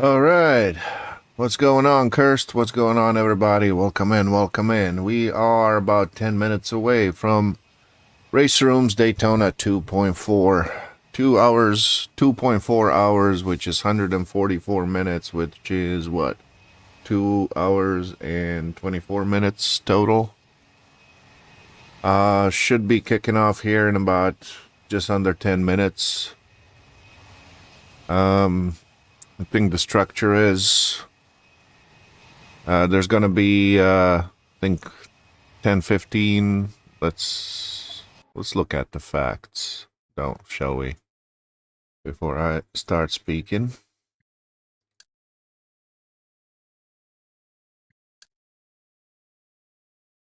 All right. What's going on, Cursed? What's going on, everybody? Welcome in, welcome in. We are about 10 minutes away from Raceroom's Daytona 2.4. 2 hours, 2.4 hours, which is 144 minutes, which is what? 2 hours and 24 minutes total. Should be kicking off here in about just under 10 minutes. I think the structure is there's going to be I think 10-15. Let's look at the facts, shall we, before I start speaking.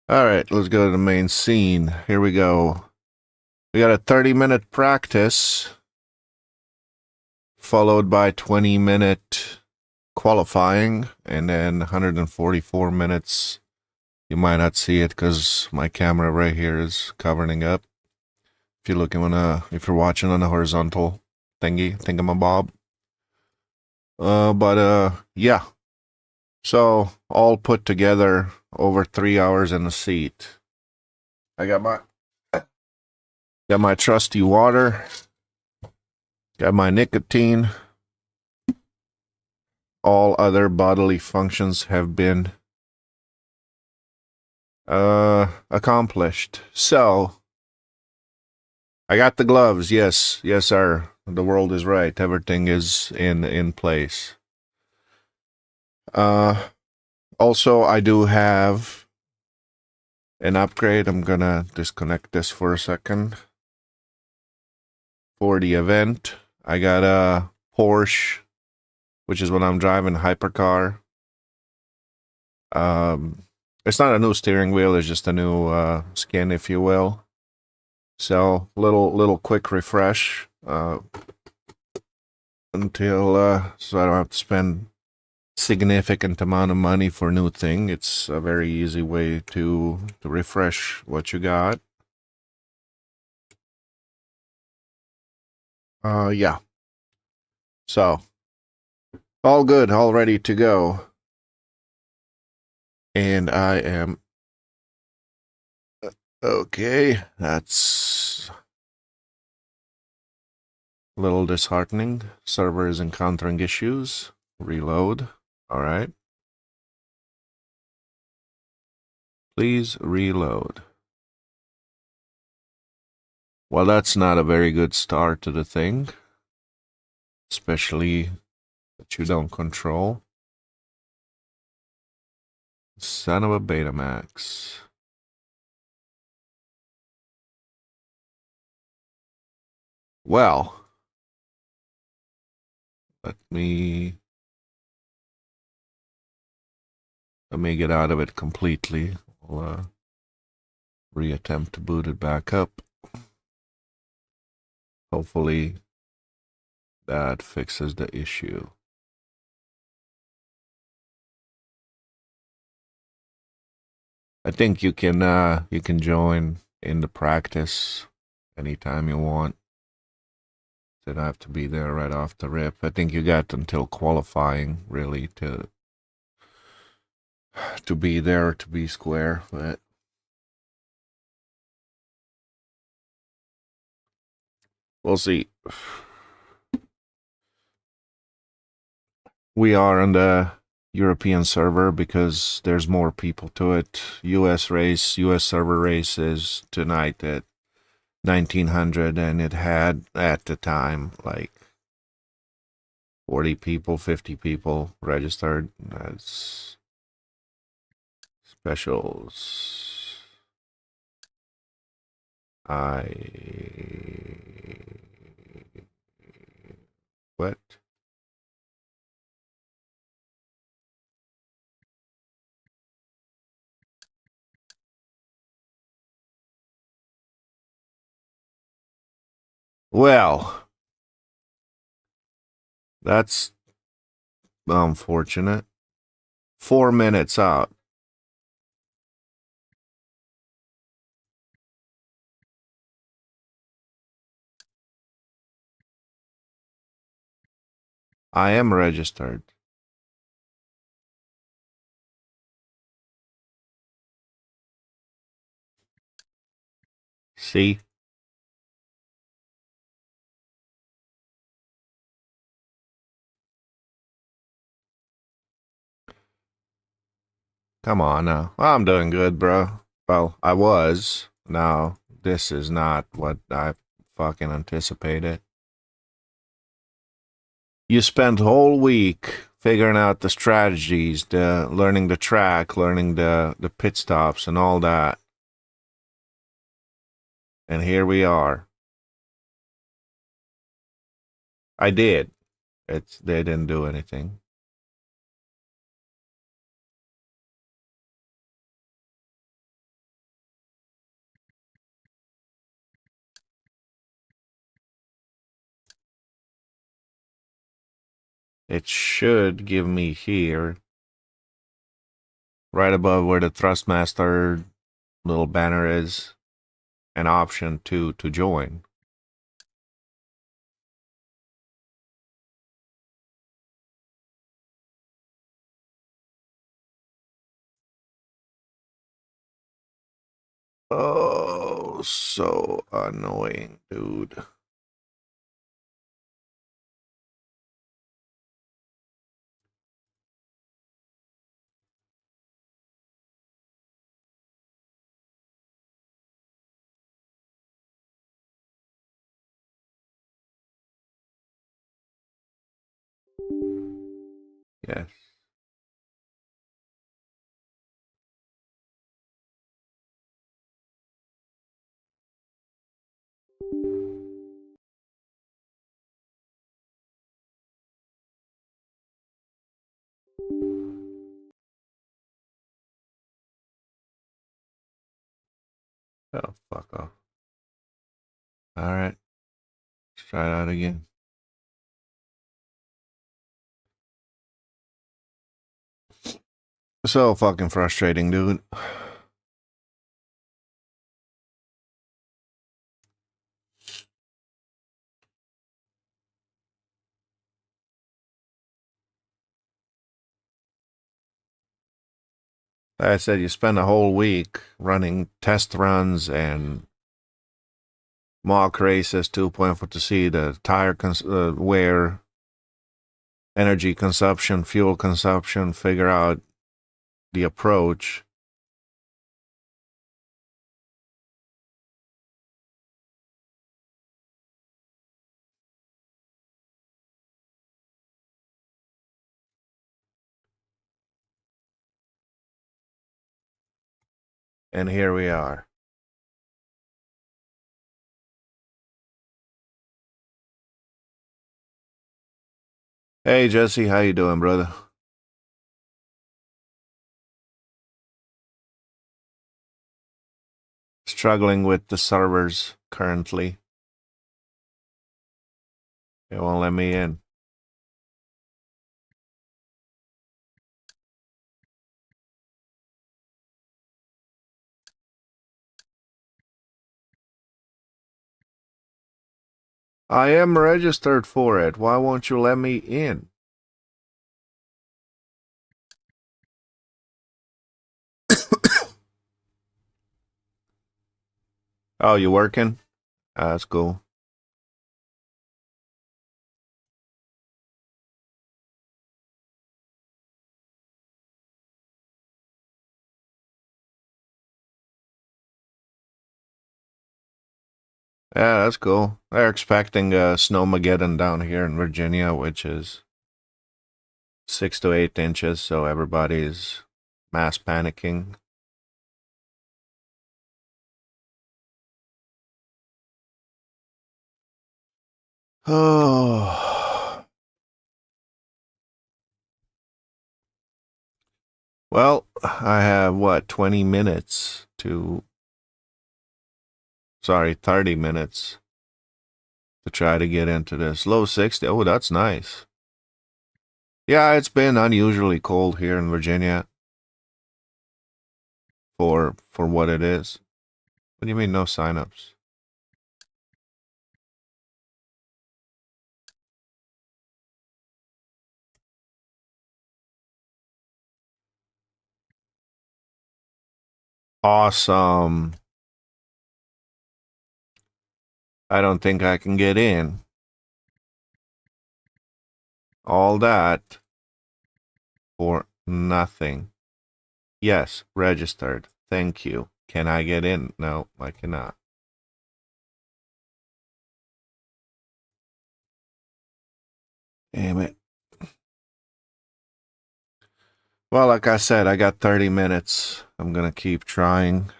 All right, let's go to the main scene. Here we go. We got a 30-minute practice followed by 20-minute qualifying, and then 144 minutes. You might not see it because my camera right here is covering up. If you're looking if you're watching on a horizontal thingamabob. Yeah. So all put together over 3 hours in the seat. I got my trusty water. Got my nicotine. All other bodily functions have been accomplished. So I got the gloves. Yes, sir. The world is right. Everything is in place. Also, I do have an upgrade. I'm gonna disconnect this for a second. For the event, I got a Porsche, which is what I'm driving, hypercar. It's not a new steering wheel, it's just a new skin, if you will. So little quick refresh until so I don't have to spend significant amount of money for a new thing. It's a very easy way to refresh what you got. Yeah. So all good, all ready to go. And I am okay. That's a little disheartening. Server is encountering issues. Reload. All right. Please reload. Well, that's not a very good start to the thing, especially that you don't control. Son of a Betamax. Well, let me Let me get out of it completely. I'll reattempt to boot it back up. Hopefully that fixes the issue. I think you can join in the practice anytime you want. You don't have to be there right off the rip. I think you got until qualifying really to be there, to be square, but we'll see. We are on the European server because there's more people to it. US server race is tonight at 1900, and it had at the time like 40 people, 50 people registered. That's specials. What? Well, that's unfortunate. 4 minutes out. I am registered. See? Come on now. I'm doing good, bro. Well, I was. Now, this is not what I fucking anticipated. You spent whole week figuring out the strategies, the learning the track, learning the pit stops and all that. And here we are. I did. They didn't do anything. It should give me here, right above where the Thrustmaster little banner is, an option to join. Oh, so annoying, dude. Yes. Oh, fuck off. Alright. Let's try that again. So fucking frustrating, dude. Like I said, you spend a whole week running test runs and mock races 2.4 to see the tire wear, energy consumption, fuel consumption, figure out the approach. And here we are. Hey Jesse, how you doing, brother? struggling with the servers currently. It won't let me in. I am registered for it. Why won't you let me in? Oh, you working? That's cool. Yeah, that's cool. They're expecting a snowmageddon down here in Virginia, which is 6 to 8 inches, so everybody's mass panicking. Oh. Well, I have what, 20 minutes to. Sorry, 30 minutes to try to get into this. Low 60. Oh, that's nice. Yeah, it's been unusually cold here in Virginia for what it is. What do you mean no signups? Awesome. I don't think I can get in. All that for nothing. Yes, registered. Thank you. Can I get in? No, I cannot. Damn it. Well, like I said, I got 30 minutes. I'm gonna keep trying.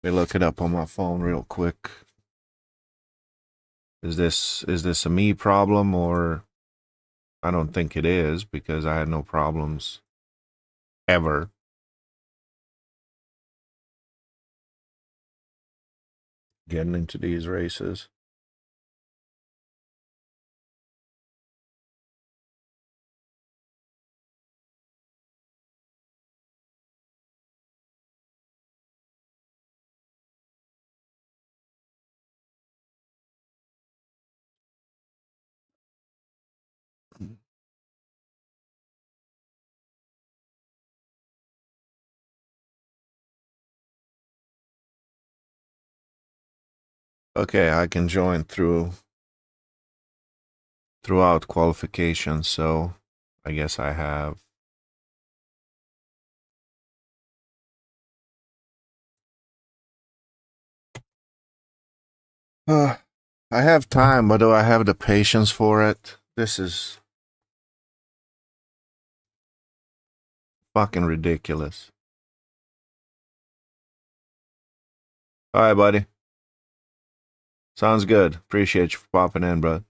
Let me look it up on my phone real quick. Is this a me problem, or I don't think it is because I had no problems ever. Getting into these races. Okay, I can join throughout qualifications, so I guess I have. I have time, but do I have the patience for it? This is fucking ridiculous. All right, buddy. Sounds good. Appreciate you for popping in, bro.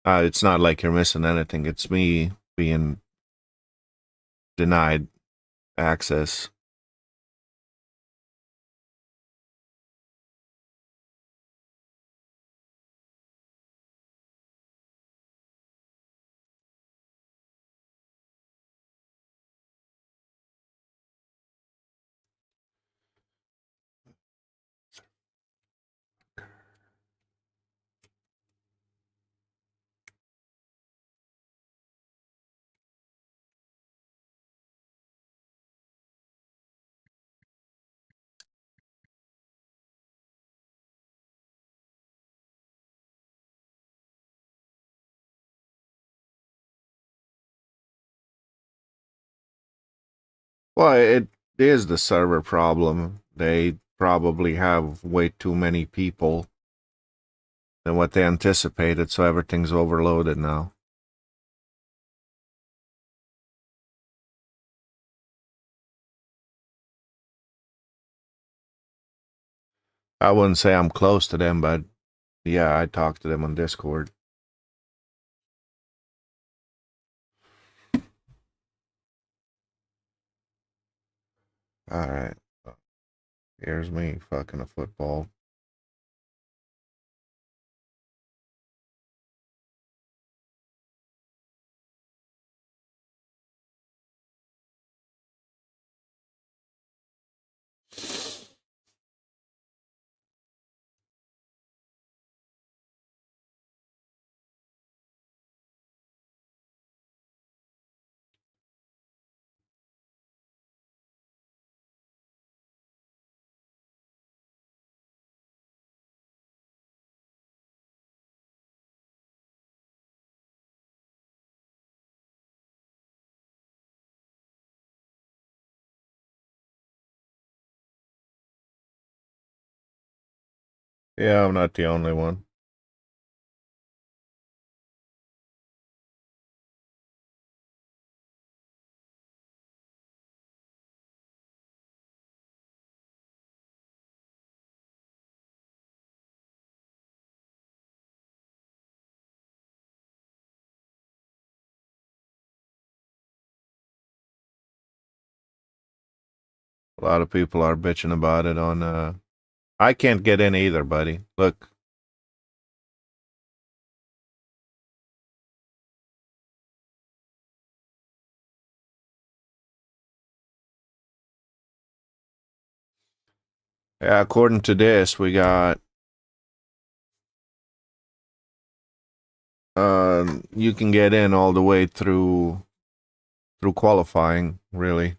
It's not like you're missing anything. It's me being denied access. Well, it is the server problem. They probably have way too many people than what they anticipated, so everything's overloaded now. I wouldn't say I'm close to them, but yeah, I talk to them on Discord. All right. Here's me fucking a football. Yeah, I'm not the only one. A lot of people are bitching about it on I can't get in either, buddy. Look. Yeah, according to this, we got you can get in all the way through qualifying, really.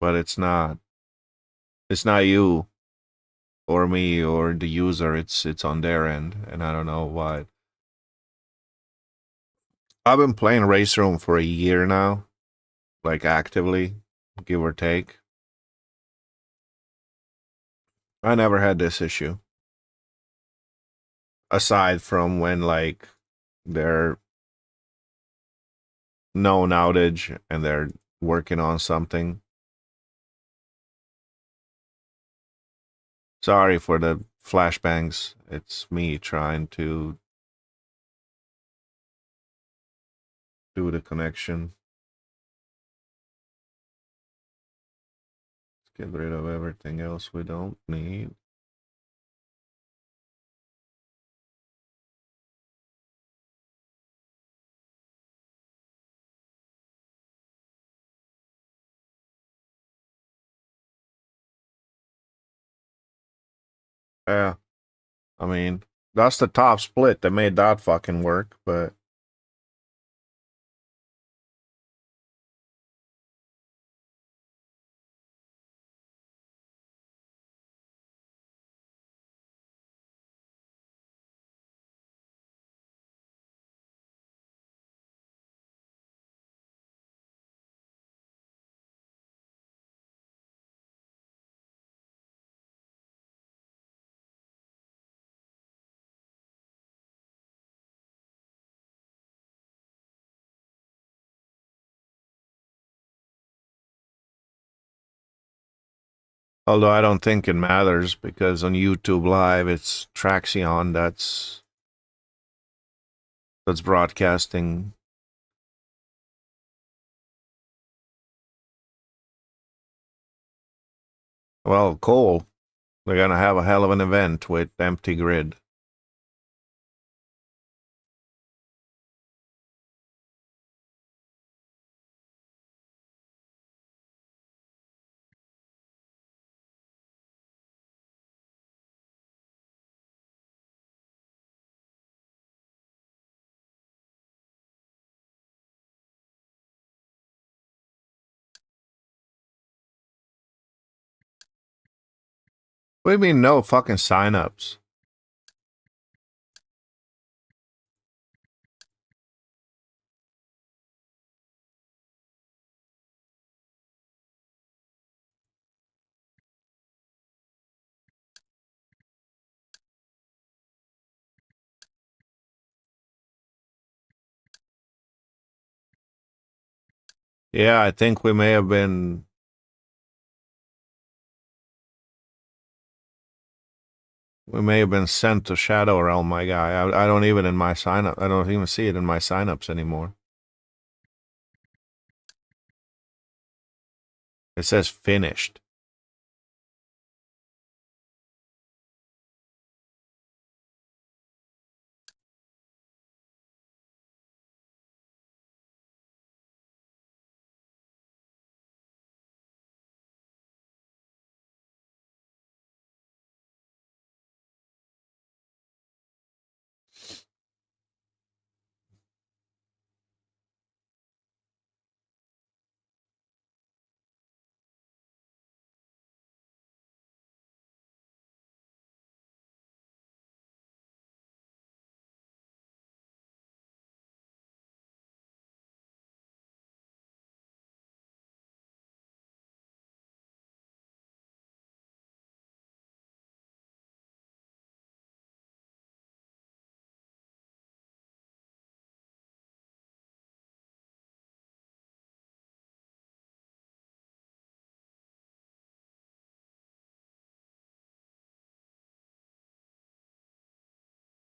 But it's not you or me or the user. It's on their end, and I don't know why. I've been playing Raceroom for a year now, like actively, give or take. I never had this issue. Aside from when like they're known outage and they're working on something. Sorry for the flashbangs. It's me trying to do the connection. Let's get rid of everything else we don't need. Yeah, I mean, that's the top split that made that fucking work, but although I don't think it matters because on YouTube Live it's Traxion that's broadcasting. Well, Cole, they're gonna have a hell of an event with empty grid. What do you mean no fucking signups? Yeah, I think we may have been. We may have been sent to Shadow Realm, my guy. I don't even in my sign up. I don't even see it in my signups anymore. It says finished.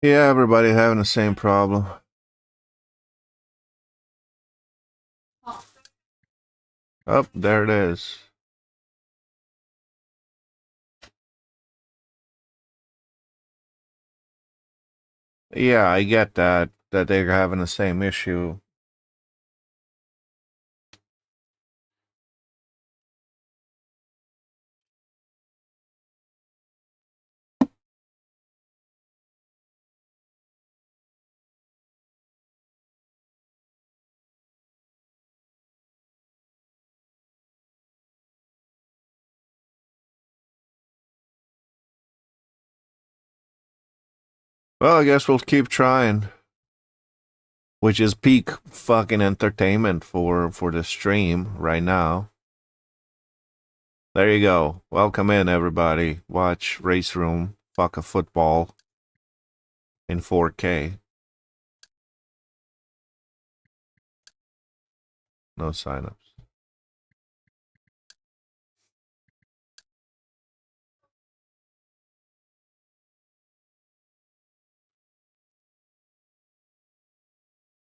Yeah, everybody having the same problem. Oh, there it is. Yeah, I get that they're having the same issue. Well, I guess we'll keep trying. Which is peak fucking entertainment for the stream right now. There you go. Welcome in, everybody. Watch Raceroom. Fuck a football in 4K. No signups.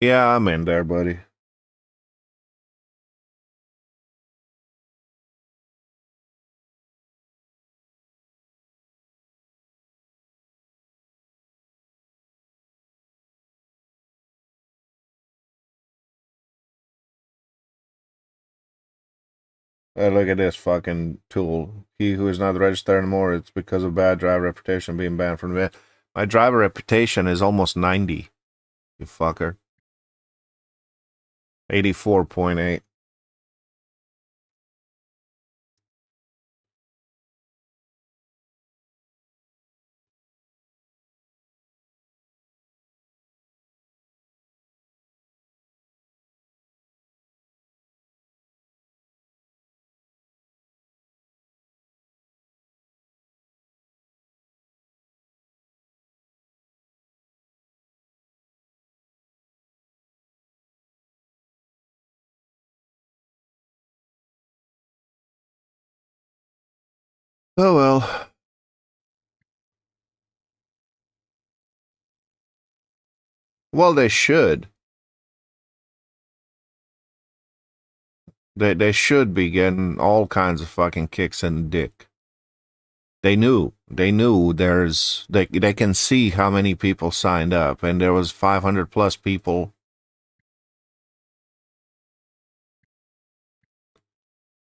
Yeah, I'm in there, buddy. Look at this fucking tool. He who is not registered anymore, it's because of bad driver reputation being banned from the event. My driver reputation is almost 90. You fucker. 84.8. Oh well. Well, they should. They should be getting all kinds of fucking kicks in the dick. They knew. They knew they can see how many people signed up, and there was 500 plus people.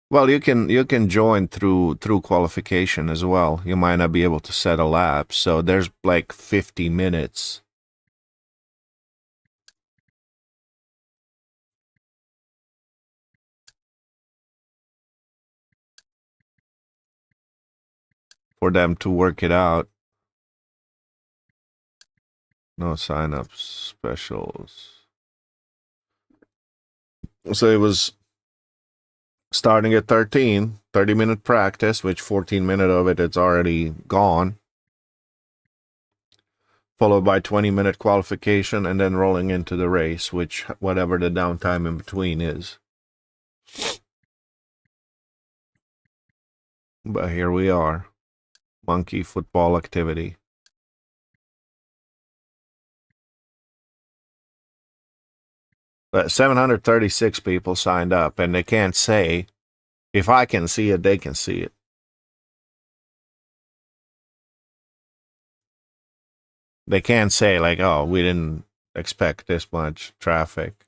Well, you can join through qualification as well. You might not be able to set a lap, so there's like 50 minutes. For them to work it out. No sign-ups, specials. So it was starting at 13, 30-minute practice, which 14 minutes of it's already gone. Followed by 20-minute qualification and then rolling into the race, which whatever the downtime in between is. But here we are. monkey football activity. But 736 people signed up, and they can't say, if I can see it, they can see it. They can't say, like, oh, we didn't expect this much traffic.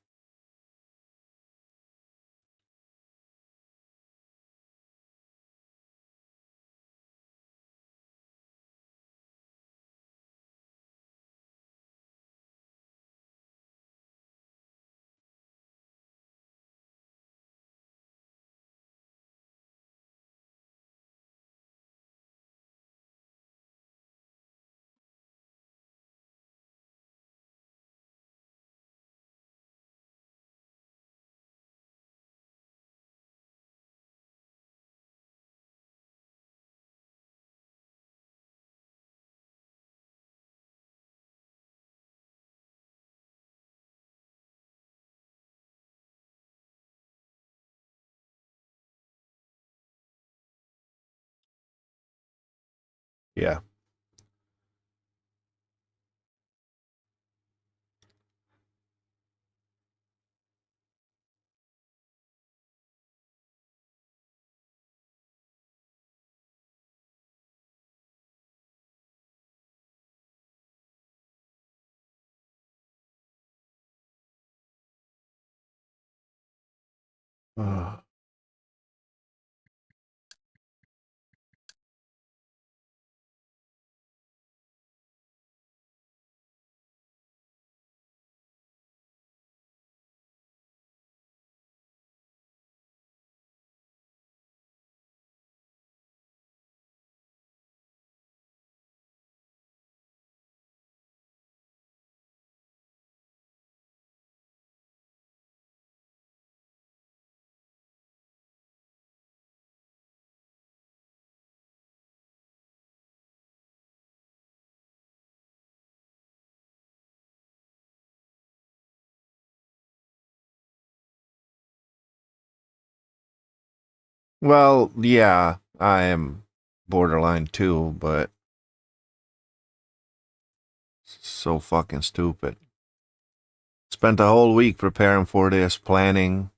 Yeah. Well, yeah, I am borderline too, but so fucking stupid. Spent a whole week preparing for this, planning,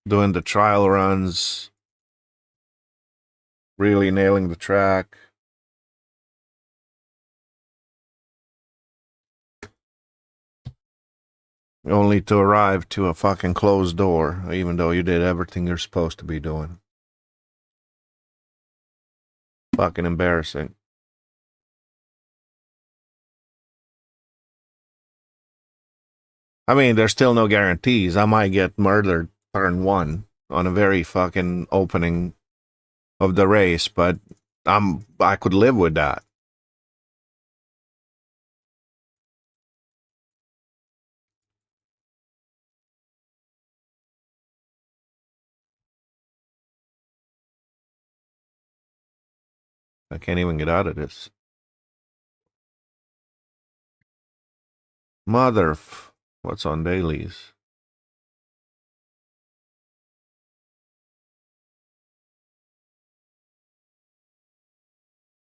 doing the trial runs, really nailing the track. Only to arrive to a fucking closed door, even though you did everything you're supposed to be doing. Fucking embarrassing. I mean, there's still no guarantees. I might get murdered turn one on a very fucking opening of the race, but I could live with that. I can't even get out of this. What's on dailies?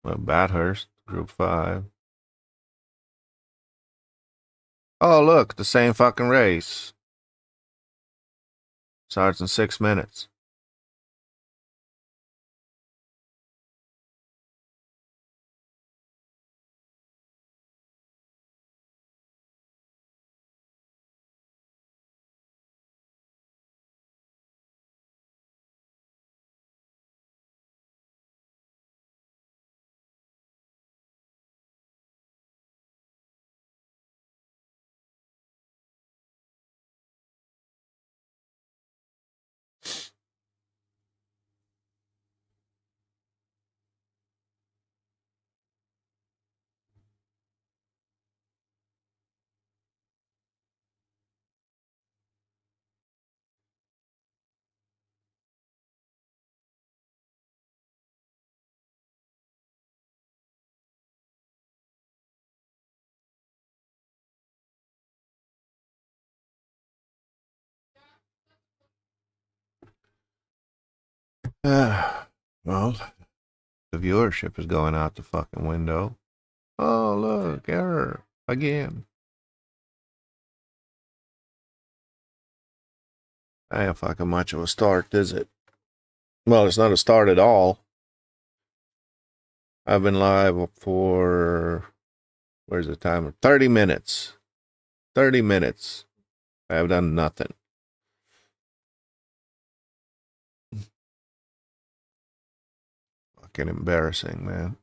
Well, Bathurst, Group 5. Oh, look, the same fucking race. Starts in 6 minutes. Well, the viewership is going out the fucking window. Oh, look, error again. I ain't fucking much of a start, is it? Well, it's not a start at all. I've been live for, where's the timer? 30 minutes. 30 minutes. I have done nothing. Fucking embarrassing, man.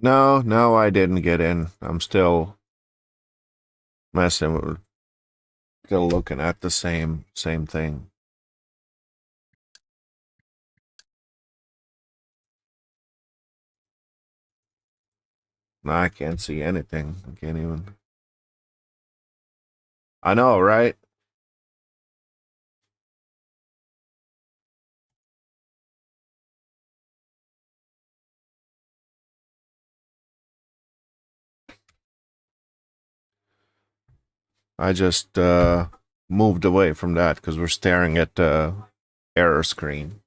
No, I didn't get in. I'm still messing with, still looking at the same thing. No, I can't see anything. I can't even. I know, right? I just moved away from that because we're staring at the error screen.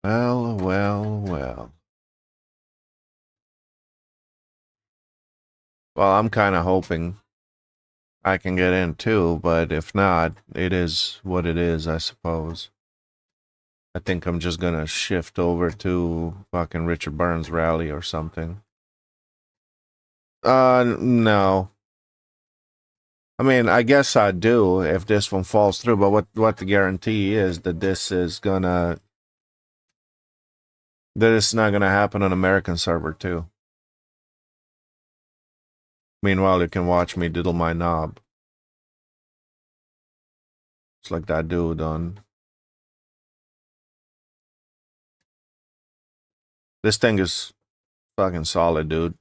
Well. Well, I'm kind of hoping I can get in too, but if not, it is what it is, I suppose. I think I'm just gonna shift over to fucking Richard Burns rally or something. No. I mean, I guess I do if this one falls through, but what the guarantee is that this is gonna that it's not gonna happen on American server too. Meanwhile, you can watch me diddle my knob. It's like that dude on. This thing is fucking solid, dude.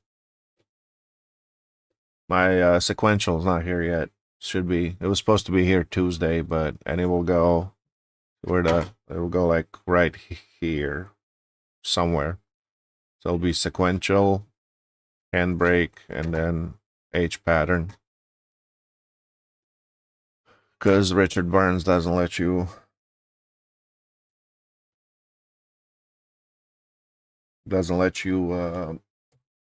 My sequential is not here yet. Should be. It was supposed to be here Tuesday, and it will go it will go like right here somewhere. So it'll be sequential, handbrake, and then H pattern. Because Richard Burns doesn't let you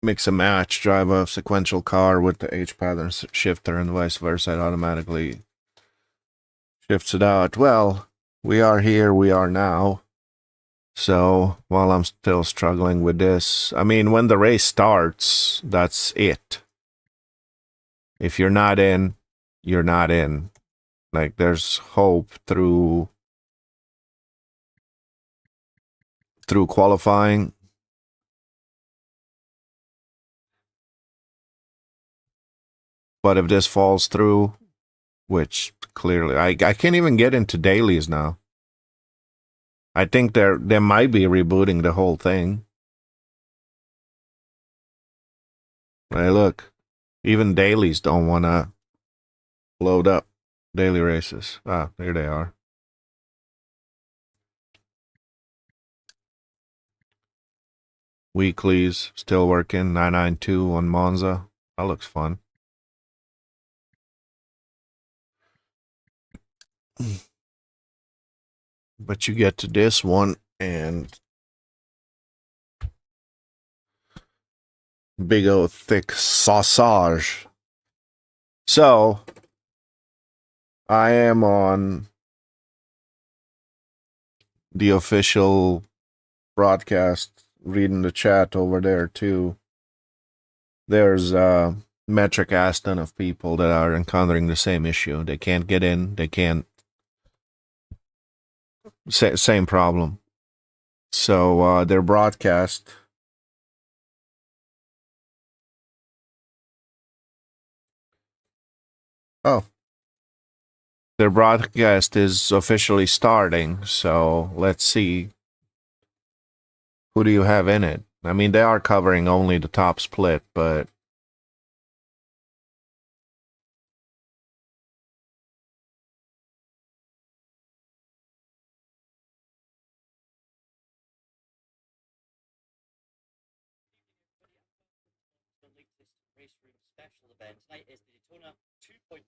mix and match, drive a sequential car with the H pattern shifter and vice versa. It automatically shifts it out. Well, we are here, we are now. So while I'm still struggling with this, I mean, when the race starts, that's it. If you're not in, you're not in. Like, there's hope through qualifying. But if this falls through, which clearly I can't even get into dailies now. I think they might be rebooting the whole thing. Hey, look, even dailies don't want to load up daily races. Ah, there they are. Weeklies still working. 992 on Monza. That looks fun. But you get to this one and big old thick sausage. So I am on the official broadcast, reading the chat over there too. There's a metric ass ton of people that are encountering the same issue. They can't get in. They can't. Same problem. So their broadcast. Oh, their broadcast is officially starting. So let's see. Who do you have in it? I mean, they are covering only the top split, but Raceroom special event tonight is the Daytona 2.4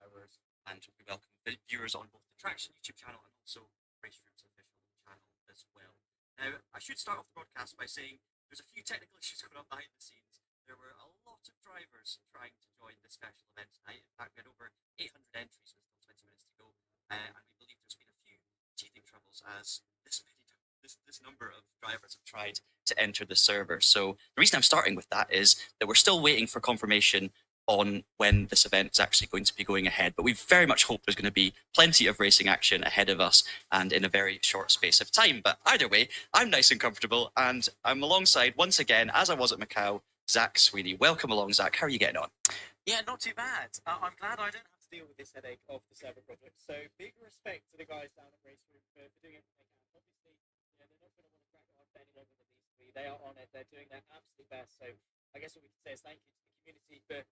hours, and we welcome viewers on both the Traction YouTube channel and also Raceroom's official channel as well. Now, I should start off the broadcast by saying there's a few technical issues going on behind the scenes. There were a lot of drivers trying to join the special event tonight. In fact, we had over 800 entries with still 20 minutes to go, and we believe there's been a few teething troubles as this number of drivers have tried to enter the server. So the reason I'm starting with that is that we're still waiting for confirmation on when this event is actually going to be going ahead. But we very much hope there's going to be plenty of racing action ahead of us and in a very short space of time. But either way, I'm nice and comfortable, and I'm alongside, once again, as I was at Macau, Zach Sweeney. Welcome along, Zach. How are you getting on? Yeah, not too bad. I'm glad I don't have to deal with this headache of the server project. So big respect to the guys down at Raceroom for doing everything they can. Obviously, they're not going to want to drag it on for any longer than these three. They are on it. They're doing their absolute best. So I guess what we can say is thank you to the community for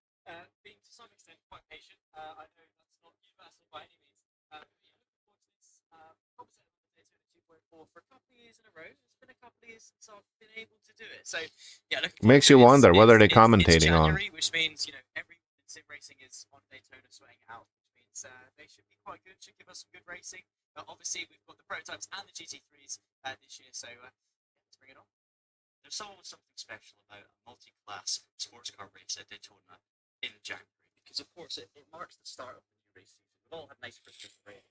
being to some extent quite patient. I know that's not universal by any means. But yeah, looking forward to this opposite of the Daytona 2.4 for a couple of years in a row. It's been a couple of years since I've been able to do it. So yeah, makes you wonder what are they commentating January, on. which means every sim racing is on Daytona sweating it out, which means they should be quite good, should give us some good racing. But obviously, we've got the prototypes and the GT3s this year, so let's bring it on. There's always something special about a multi-class sports car race at Daytona in January, because of course it marks the start of the new race season. We've all had nice Christmas break.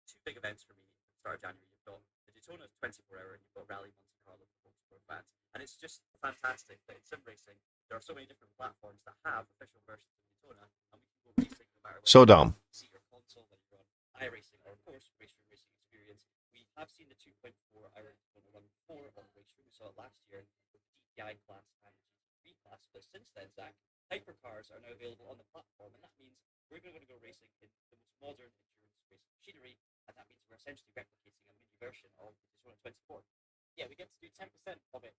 Two big events for me at the start of January. You've got the Daytona 24-hour and you've got Rally Monte Carlo for Motorsport fans. And it's just fantastic that in sim racing, there are so many different platforms that have official versions of Daytona, and we can go racing no matter So whether dumb. you see your console, whether you're on iRacing or, of course, Raceroom Racing Experience. We have seen the 2.4-hour Daytona run before on Raceroom. We saw it last year with the DPI class and the GT3 class. But since then, Zach, hypercars are now available on the platform, and that means we're going to go racing in the most modern endurance racing machinery, and that means we're essentially replicating a mini version of the Daytona 24. Yeah, we get to do 10% of it,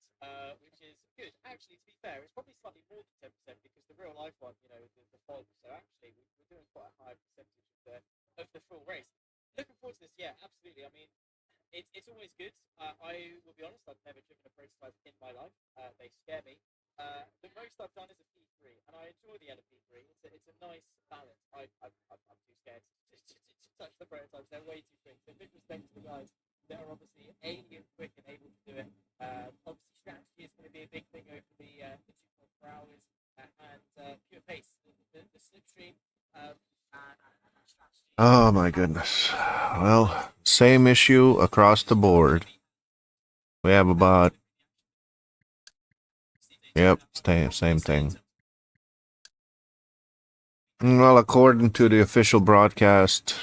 which is good. Actually, to be fair, it's probably slightly more than 10% because the real life one, the fog. So actually, we're doing quite a high percentage of the full race. Looking forward to this. Yeah, absolutely. I mean, it's always good. I will be honest, I've never driven a prototype in my life. They scare me. The most I've done is a P3, and I enjoy the LP3. It's a nice balance. I'm too scared to touch the prototypes. They're way too quick. So big respect to the guys that are obviously alien quick and able to do it. Obviously, strategy is going to be a big thing over the 2.4 hours, and pure pace, the slipstream, and strategy. Oh my goodness. Well, same issue across the board. We have about, yep, same thing. Well, according to the official broadcast,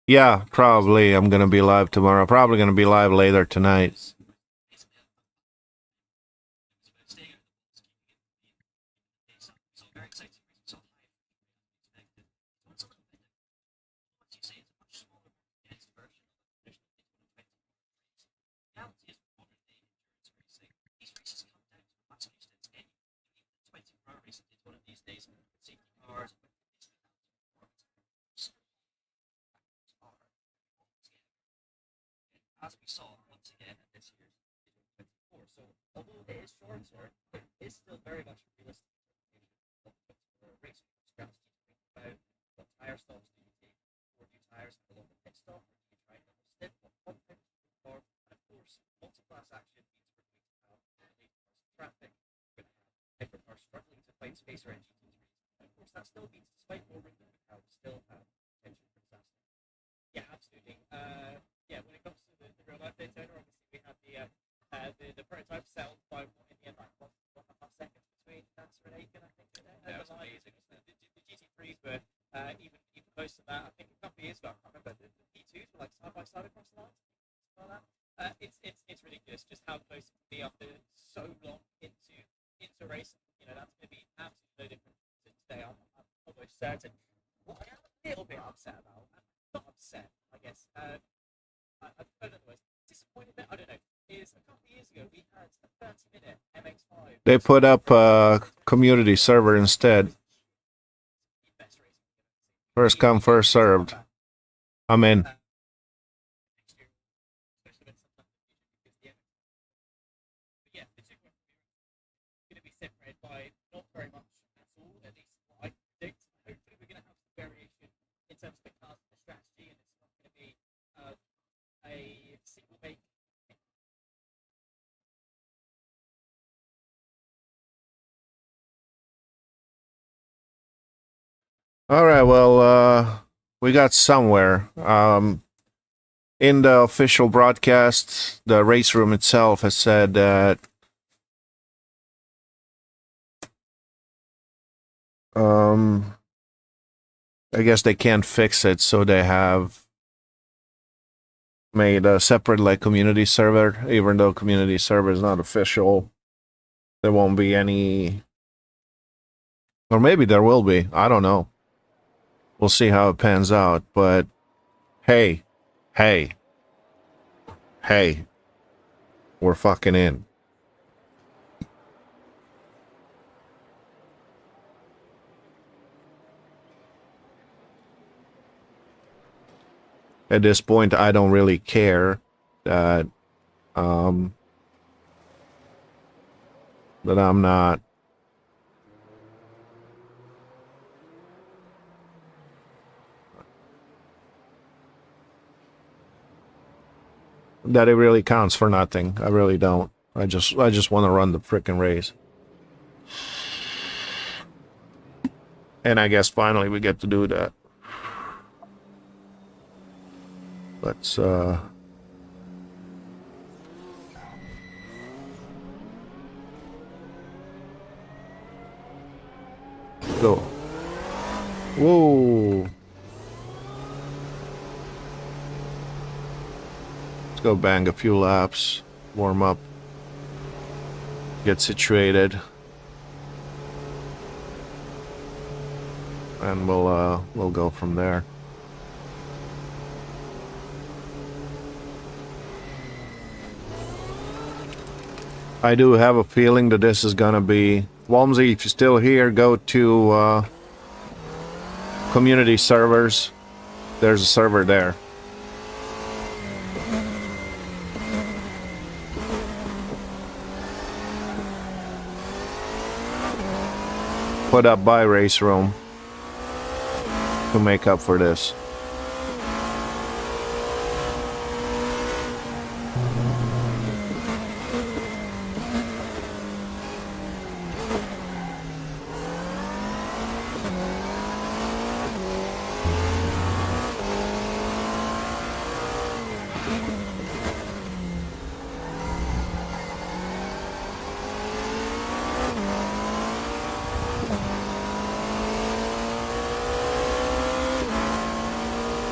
yeah, probably I'm gonna be live tomorrow. Probably gonna be live later tonight. As we saw once again at this year's before. So although it is shorter, it is still very much a realistic of the racing strategy to think about. What tire stalls do you take? Or do tires have a longer pit stop? Or do you try and double stiff? What content? Or, and of course, multi-class action means we're going to have late traffic. We're going to have hypercars struggling to find space around GT3s. And of course, that still means, despite more ring how we still have potential for disaster. Yeah, absolutely. When it comes to the real life Daytona, obviously we had the prototype settled by in the end, like 1.5 seconds between Dancer and Aiken, I think. That was amazing. The GT3s were even close to that. I think a couple of years ago, I can't remember, the P2s were like side by side across the line. Like that. It's ridiculous just how close it can be after so long into racing. You know, that's going to be absolutely no different to today. I'm almost certain. What I am a little bit upset about, not upset, I guess. I don't know. Disappointed. I don't know. Is a couple of years ago we had a 30-minute MX5. They put up a community server instead. First come, first served. I'm in. Yeah, the two are going to be separated by not very much at all, at least what I predict. Hopefully we're going to have some variation in terms of the cars and the strategy, and it's not going to be a single make. All right, well, we got somewhere. In the official broadcast, the Raceroom itself has said that I guess they can't fix it, so they have made a separate like community server. Even though community server is not official, there won't be any, or maybe there will be. I don't know. We'll see how it pans out. But hey, we're fucking in. At this point, I don't really care that that I'm not that it really counts for nothing. I really don't. I just want to run the frickin' race. And I guess finally we get to do that. Let's go. Whoa. Let's go bang a few laps, warm up, get situated, and we'll go from there. I do have a feeling that this is gonna be... Walmsy, if you're still here, go to community servers. There's a server there. Put up by Raceroom to make up for this.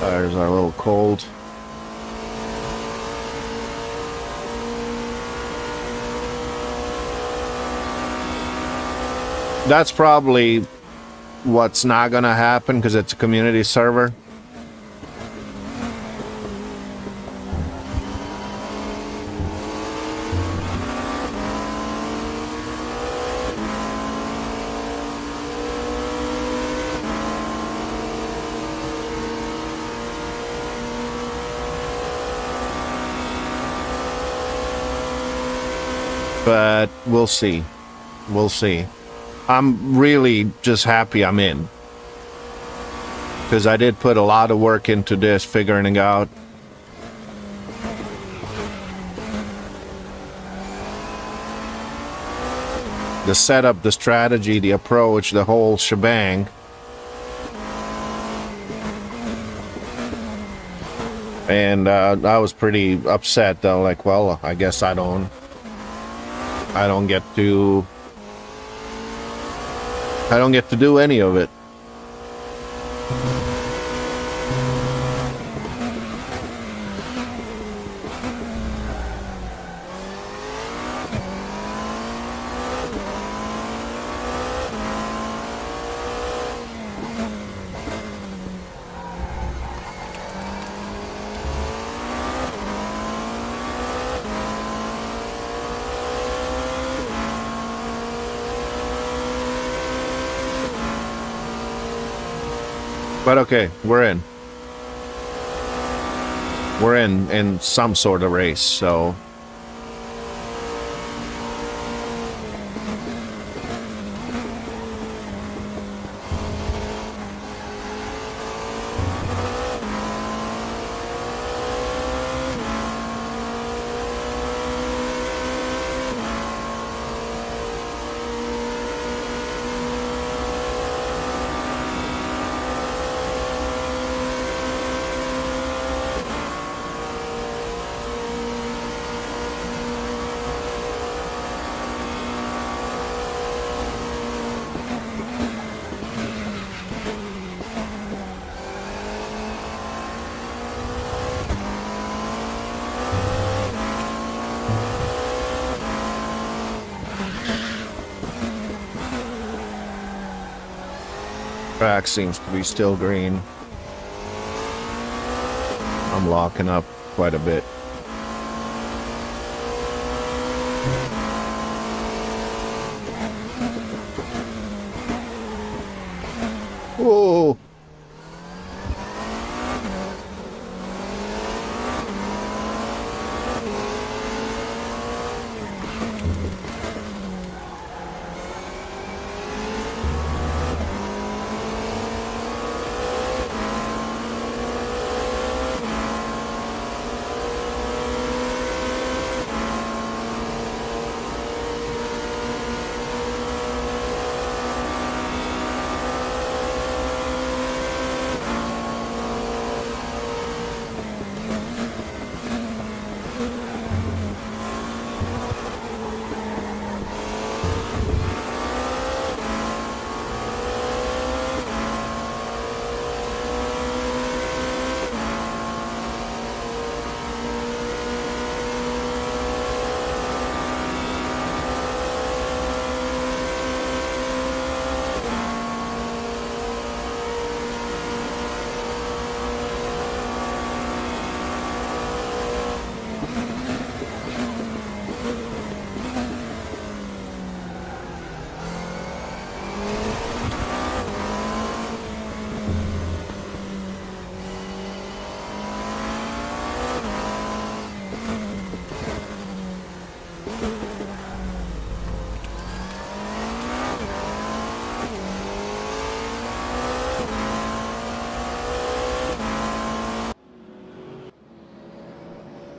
Tires are a little cold. That's probably what's not gonna happen because it's a community server. but we'll see. We'll see. I'm really just happy I'm in, because I did put a lot of work into this, figuring it out. The setup, the strategy, the approach, the whole shebang. And I was pretty upset though, like, well, I guess I don't get to do any of it. But okay, we're in. We're in some sort of race, so... Track seems to be still green. I'm locking up quite a bit. Whoa!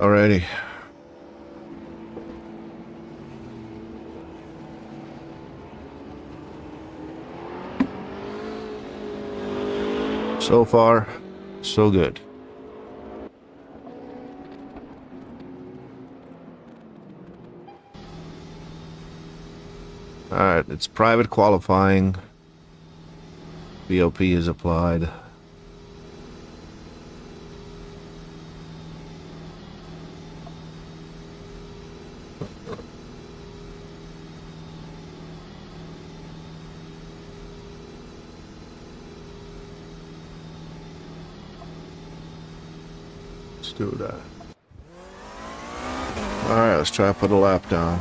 Alrighty. So far, so good. Alright, it's private qualifying. BOP is applied. Let's do that. Alright, let's try to put a lap down.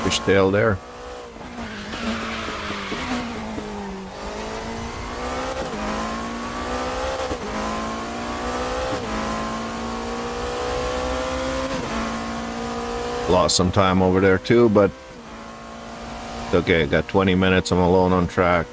fishtail there. Lost some time over there too, but it's okay. Got 20 minutes. I'm alone on track.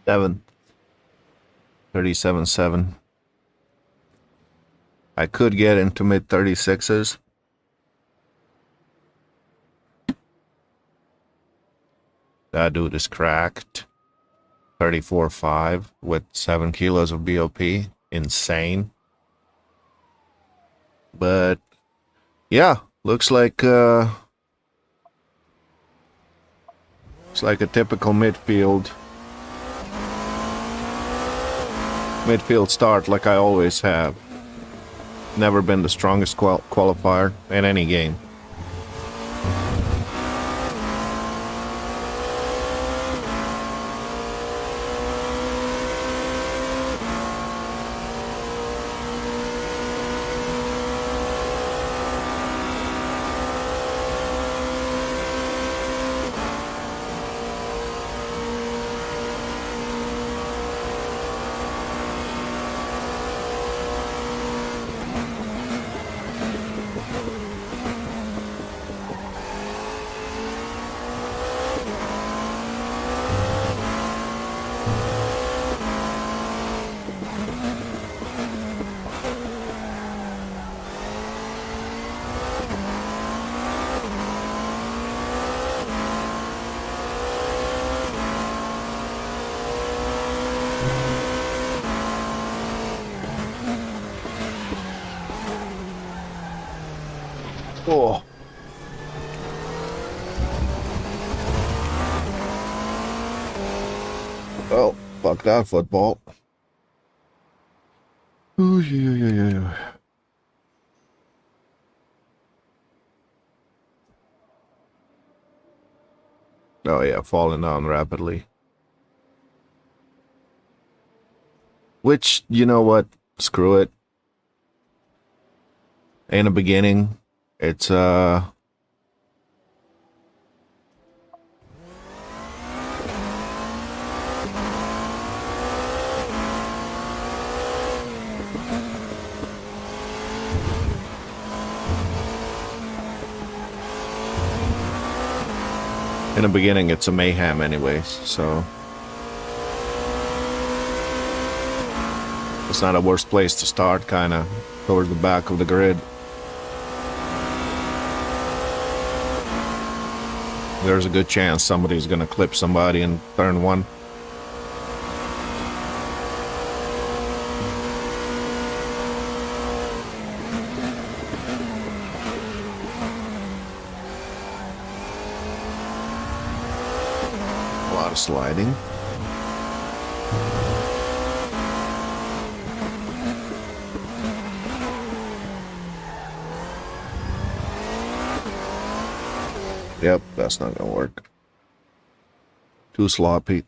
Seventh, 37.7. I could get into mid 36s. That dude is cracked. 34.5 with 7 kilos of BOP. Insane. But yeah, looks like a typical midfield start, like I always have. Never been the strongest qualifier in any game. Oh. Well, fuck that football. Ooh, yeah. Oh yeah, falling down rapidly. Which, you know what? Screw it. In the beginning, it's in the beginning it's a mayhem anyways, so it's not a worse place to start, kinda towards the back of the grid. There's a good chance somebody's gonna clip somebody in turn one. A lot of sliding. Yep, that's not gonna work. Too sloppy.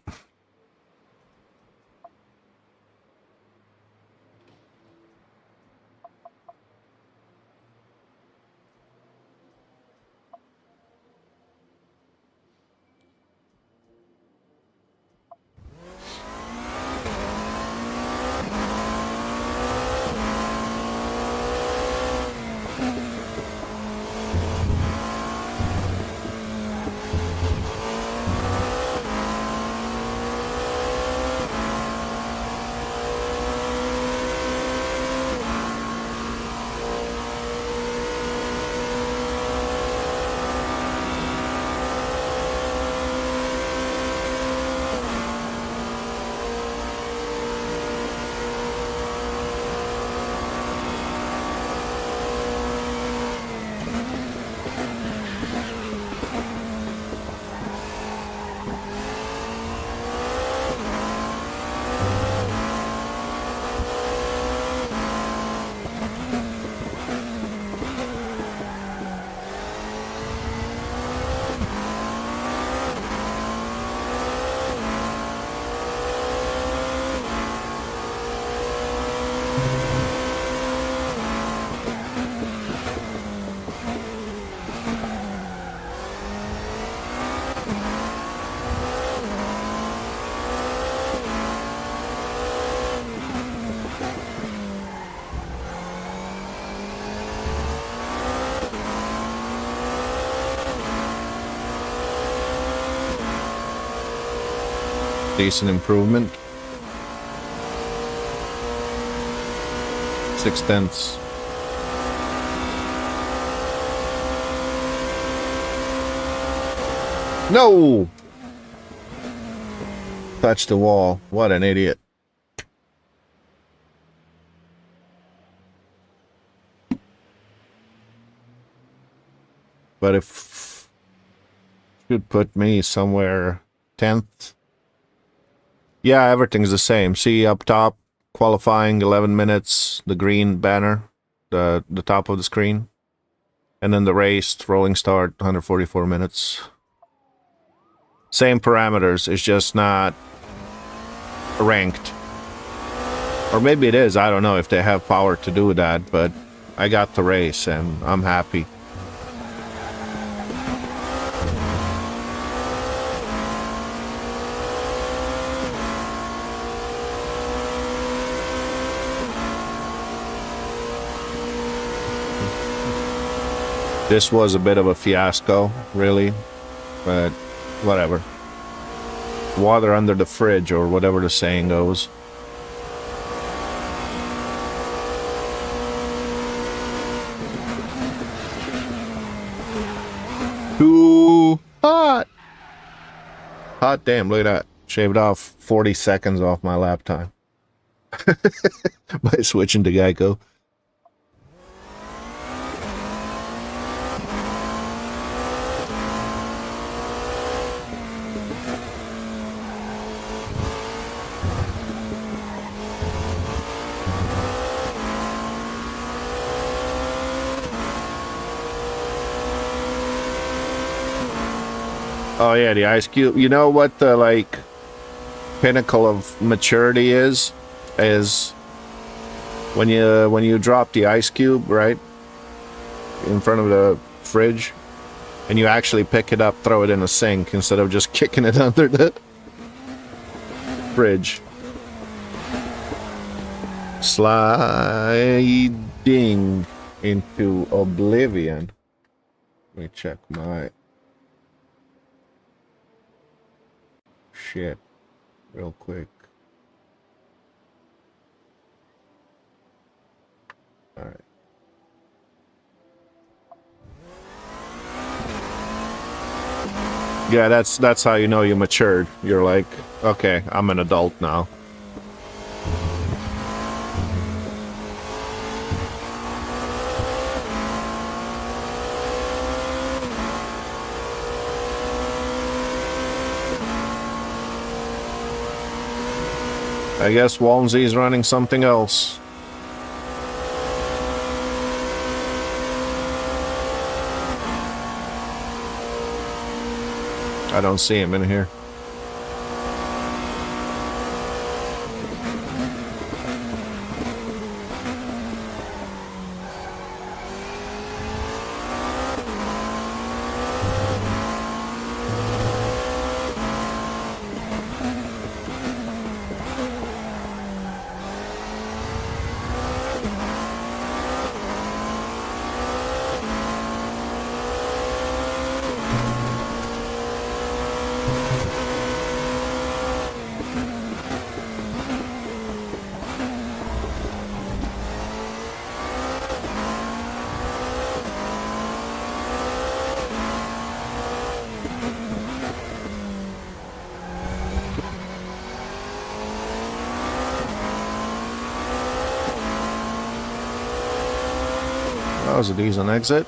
Decent improvement. 6/10. No! Touched the wall. What an idiot. But if should put me somewhere 10th. Yeah, everything's the same. See up top, qualifying 11 minutes, the green banner, the top of the screen. And then the race, rolling start, 144 minutes. Same parameters, it's just not ranked. Or maybe it is, I don't know if they have power to do that, but I got the race and I'm happy. This was a bit of a fiasco, really, but whatever. Water under the fridge, or whatever the saying goes. Too hot! Hot damn, look at that. Shaved off 40 seconds off my lap time. By switching to Geico. Oh yeah, the ice cube. You know what the like pinnacle of maturity is when you drop the ice cube right in front of the fridge, and you actually pick it up, throw it in a sink instead of just kicking it under the fridge. Sliding into oblivion. Let me check my shit real quick. All right. Yeah, that's how you know you matured. You're like, okay, I'm an adult now. I guess Walmsley's running something else. I don't see him in here. That was a decent exit.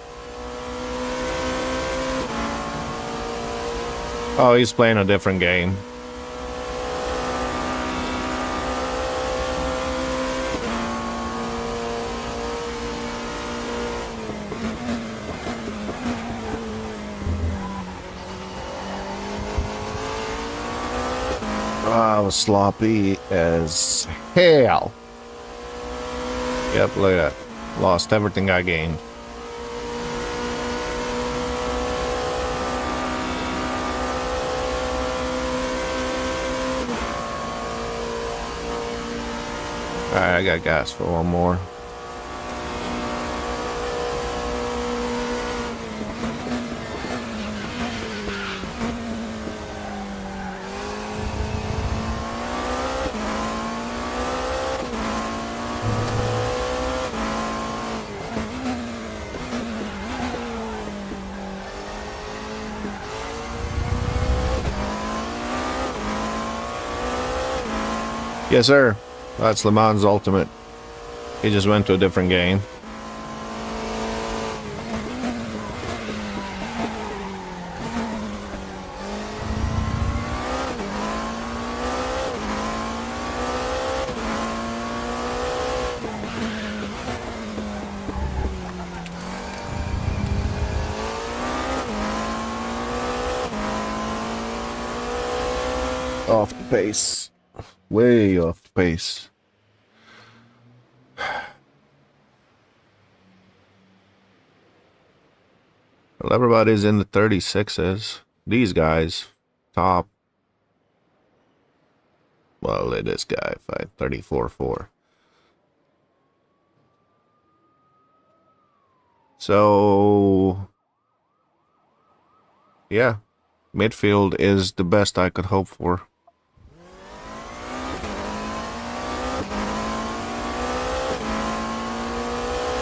Oh, he's playing a different game. I was sloppy as hell. Yep, look at that. Lost everything I gained. Alright, I got gas for one more. Yes, sir. That's Le Mans Ultimate. He just went to a different game. Off the pace. Way off the pace. Well, everybody's in the 36s. These guys, top. Well, this guy, 34.4. So, yeah, midfield is the best I could hope for.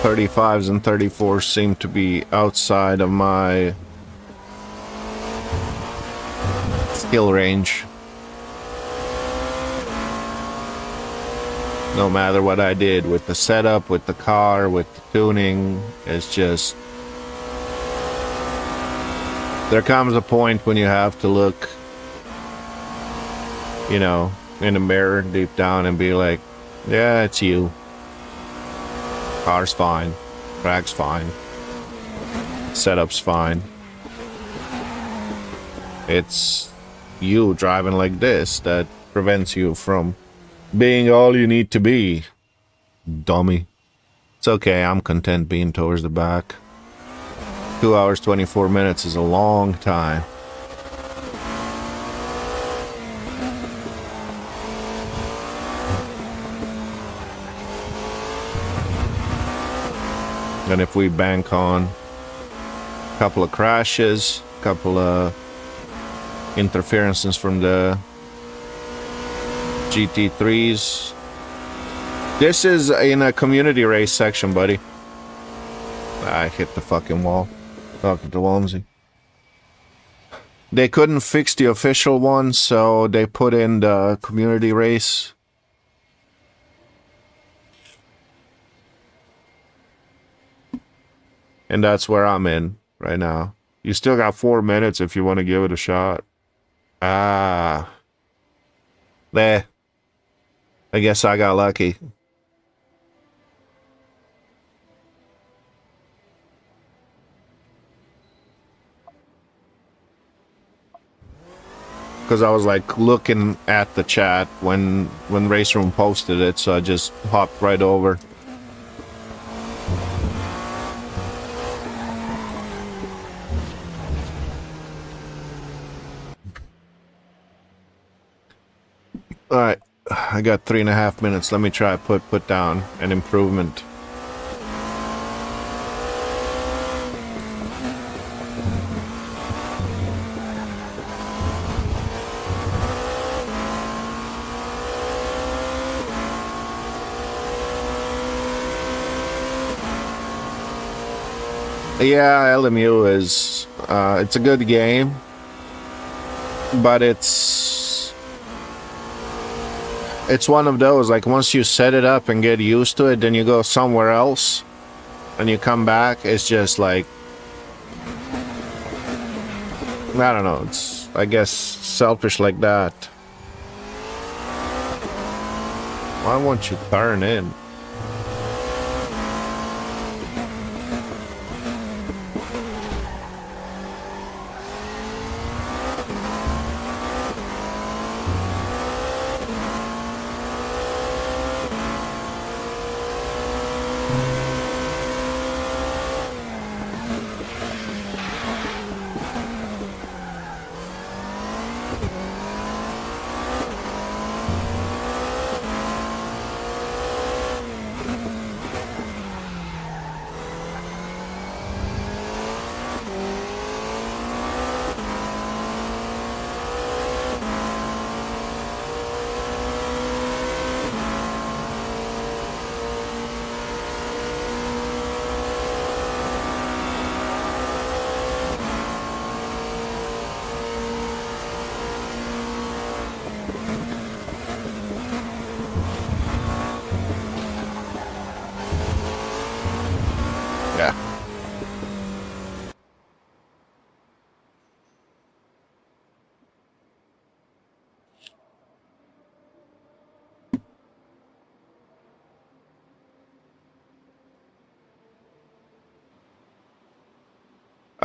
35s and 34s seem to be outside of my skill range. No matter what I did with the setup, with the car, with the tuning, it's just... There comes a point when you have to look, you know, in the mirror deep down and be like, yeah, it's you. Car's fine. Track's fine. Setup's fine. It's you driving like this that prevents you from being all you need to be. Dummy. It's okay, I'm content being towards the back. 2 hours, 24 minutes is a long time. And if we bank on a couple of crashes, a couple of interferences from the GT3s. This is in a community race section, buddy. I hit the fucking wall. Talking to Walmsy. They couldn't fix the official one, so they put in the community race. And that's where I'm in right now. You still got 4 minutes if you want to give it a shot. Ah. There. I guess I got lucky. Because I was like looking at the chat when Raceroom posted it, so I just hopped right over. Alright, I got 3.5 minutes. Let me try put down an improvement. Yeah, LMU is, it's a good game, but it's one of those, like, once you set it up and get used to it, then you go somewhere else, and you come back, it's just like, I don't know, it's, I guess, selfish like that. Why won't you turn in?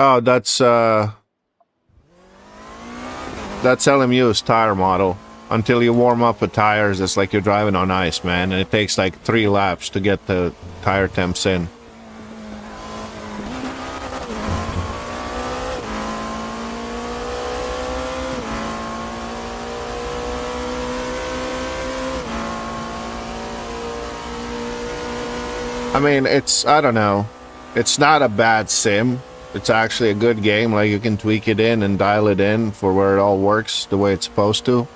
Oh, that's LMU's tire model. Until you warm up the tires, it's like you're driving on ice, man. And it takes like 3 laps to get the tire temps in. I mean, I don't know. It's not a bad sim. It's actually a good game. Like, you can tweak it in and dial it in for where it all works the way it's supposed to.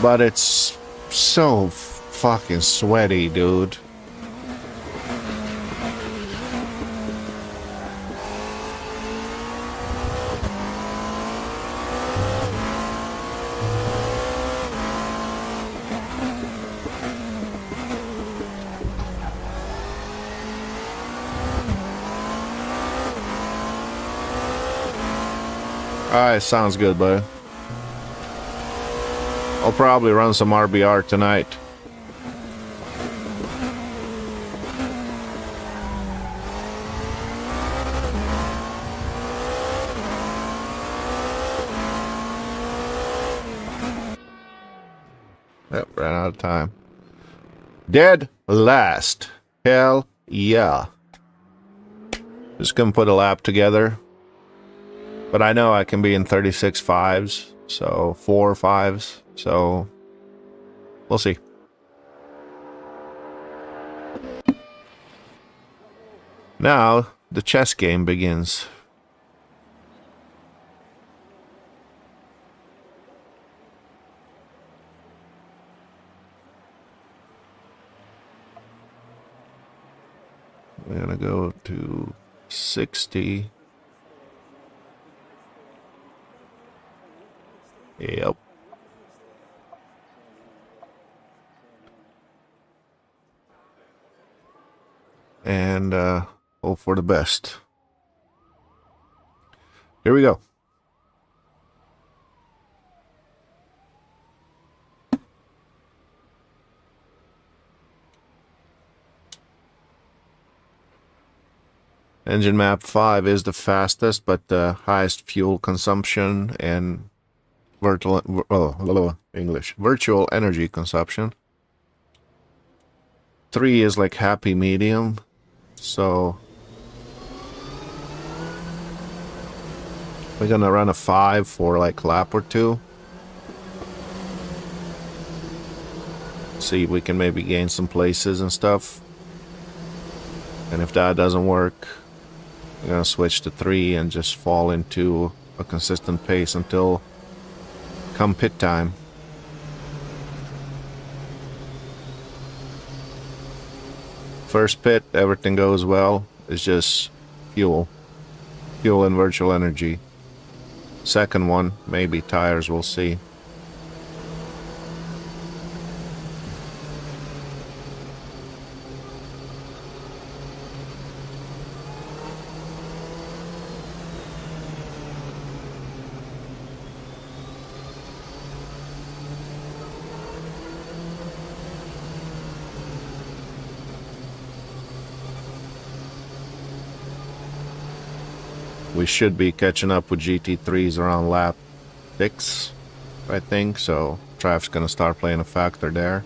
But it's so fucking sweaty, dude. Alright, sounds good, bud. I'll probably run some RBR tonight. Yep, ran out of time. Dead last. Hell yeah. Just gonna put a lap together. But I know I can be in 36 fives, so 4 5s, so we'll see. Now, the chess game begins. We're gonna go to 60. Yep. And hope for the best. Here we go. Engine map 5 is the fastest, but the highest fuel consumption and virtual energy consumption. 3 is like happy medium, so we're gonna run a 5 for like lap or 2. See if we can maybe gain some places and stuff. And if that doesn't work, we're gonna switch to 3 and just fall into a consistent pace until come pit time. First pit, everything goes well. It's just fuel and virtual energy. Second one, maybe tires, we'll see. We should be catching up with GT3s around lap 6, I think, so traffic's gonna start playing a factor there.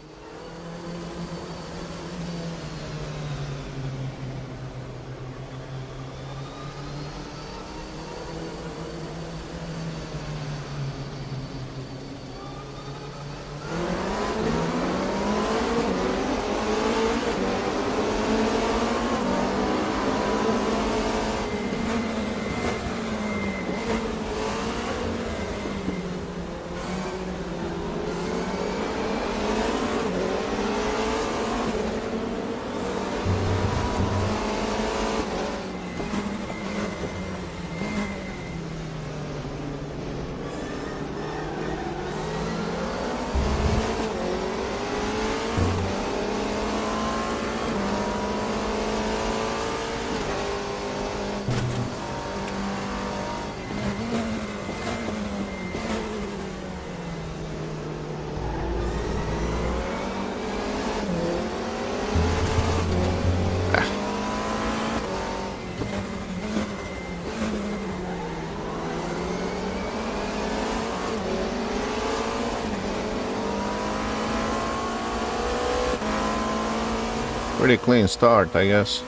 Pretty clean start, I guess.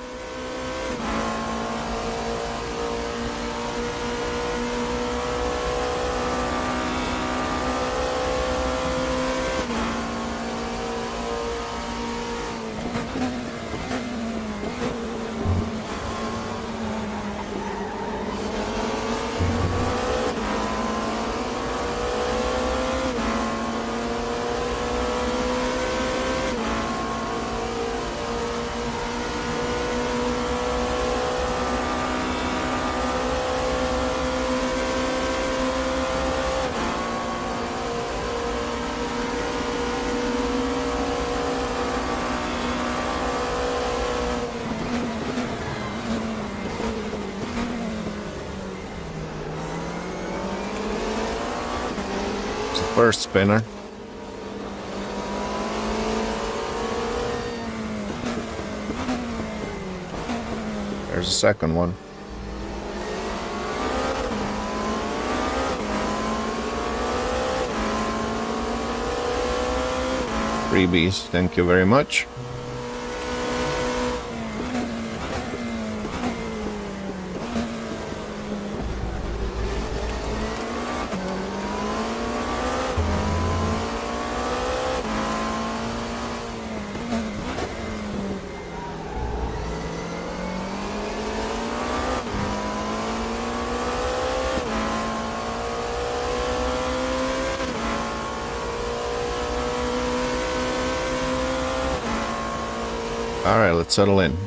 First spinner. There's a second one. Freebies, thank you very much. All right, let's settle in.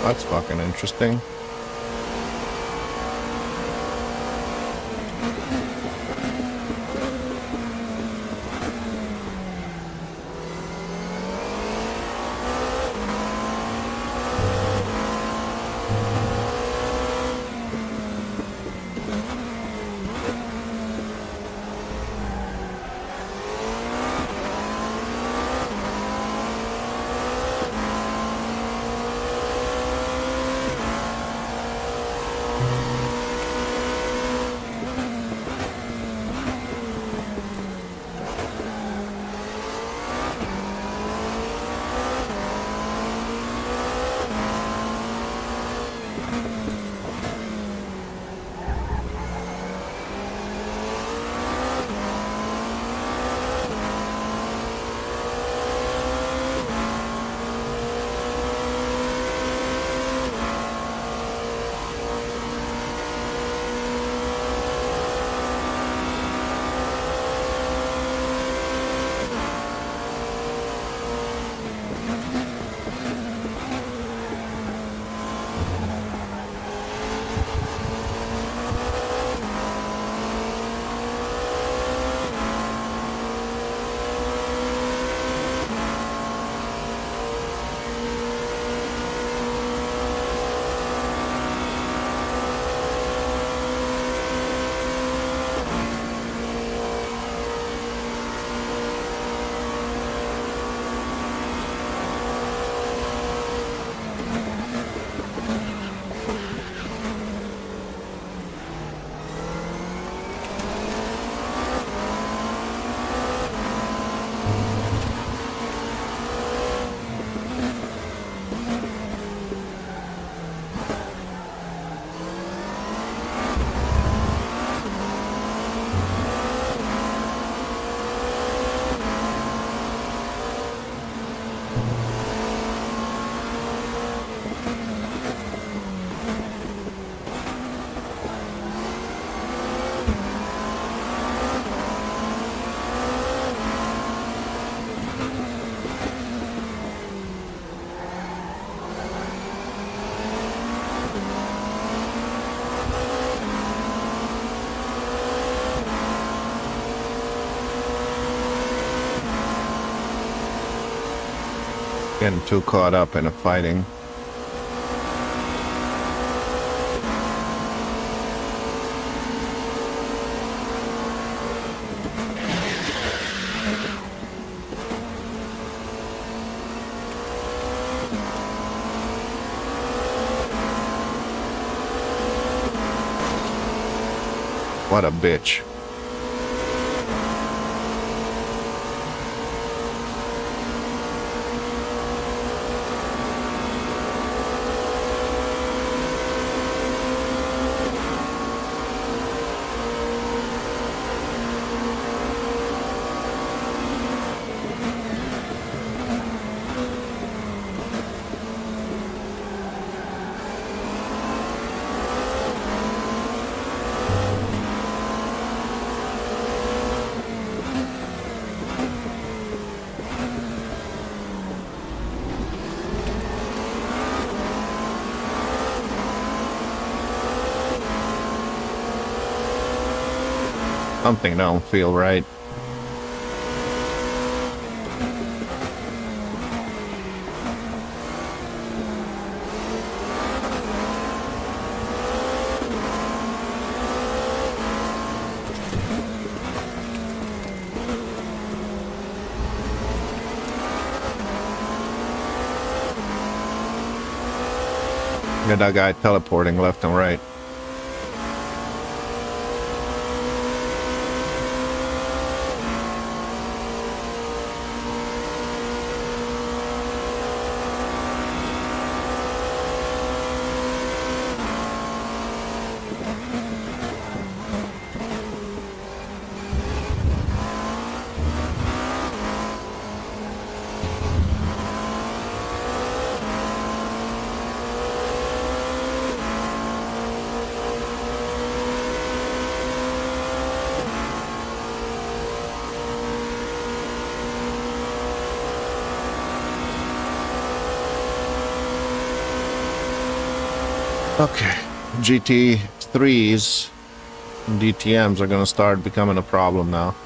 That's fucking interesting. Getting too caught up in the fighting. What a bitch. Something don't feel right. Got that guy teleporting left and right. Okay, GT3s and DTMs are gonna start becoming a problem now.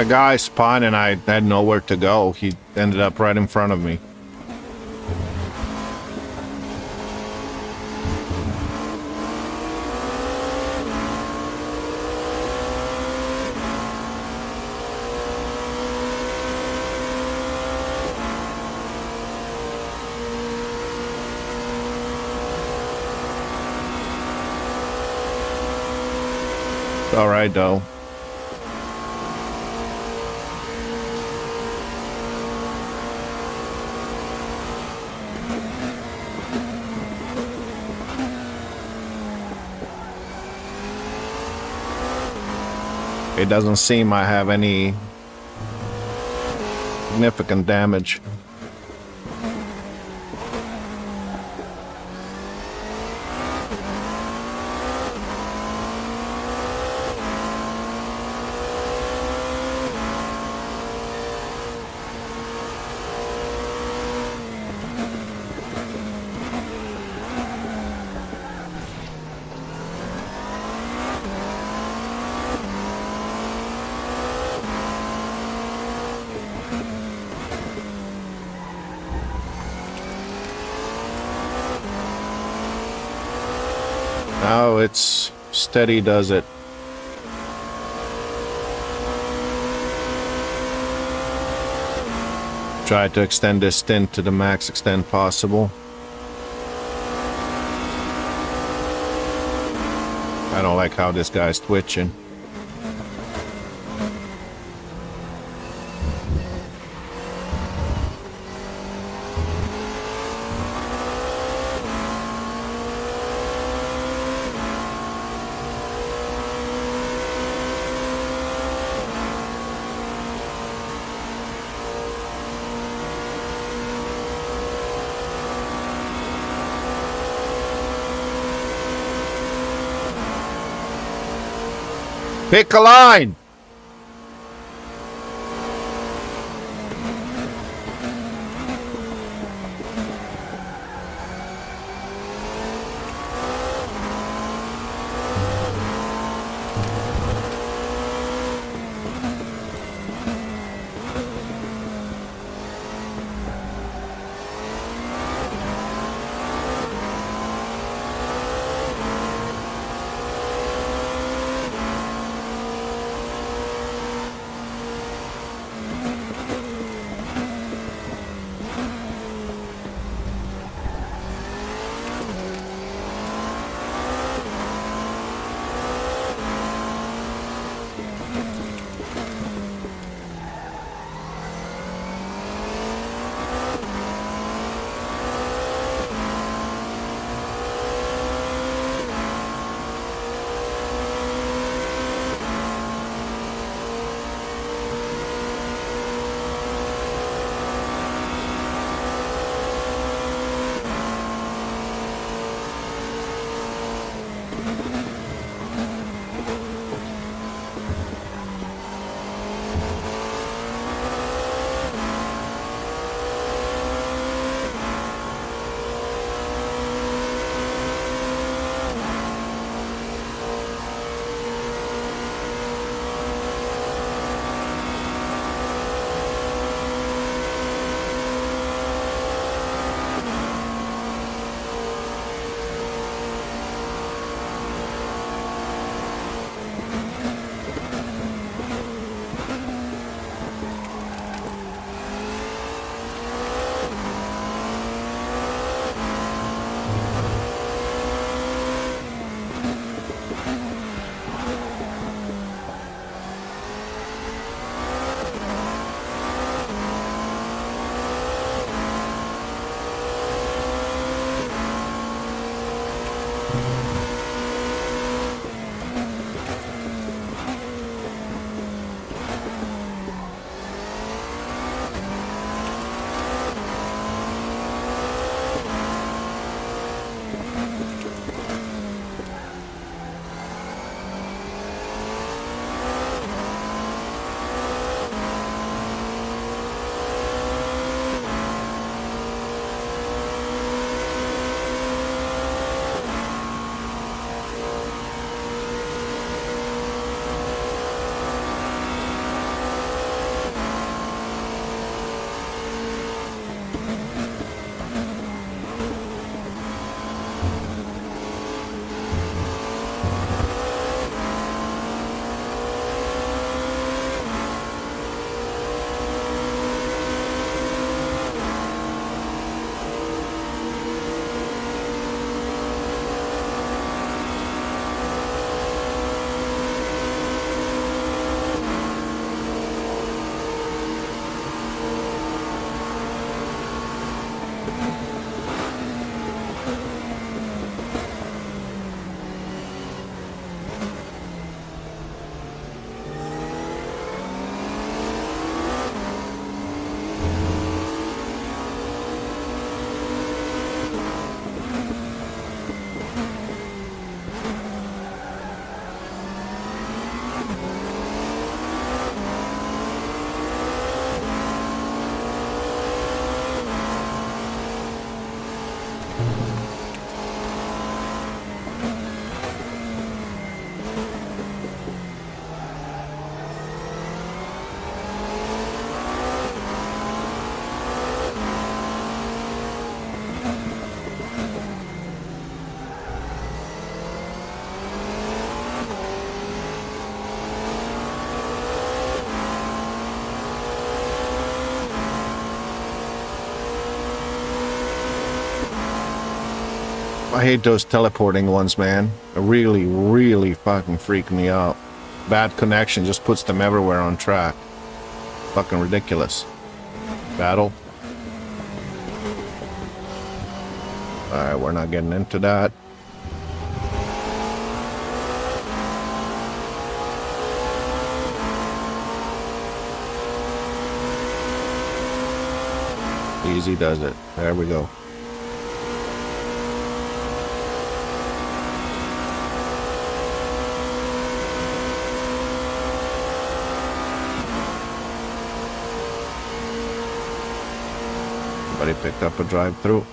A guy spun and I had nowhere to go. He ended up right in front of me. All right, though. It doesn't seem I have any significant damage. Oh, it's steady, does it? Try to extend this stint to the max extent possible. I don't like how this guy's twitching. Pick a line! I hate those teleporting ones, man. They really, really fucking freak me out. Bad connection just puts them everywhere on track. Fucking ridiculous. Battle. Alright, we're not getting into that. Easy does it. There we go. Somebody picked up a drive-through.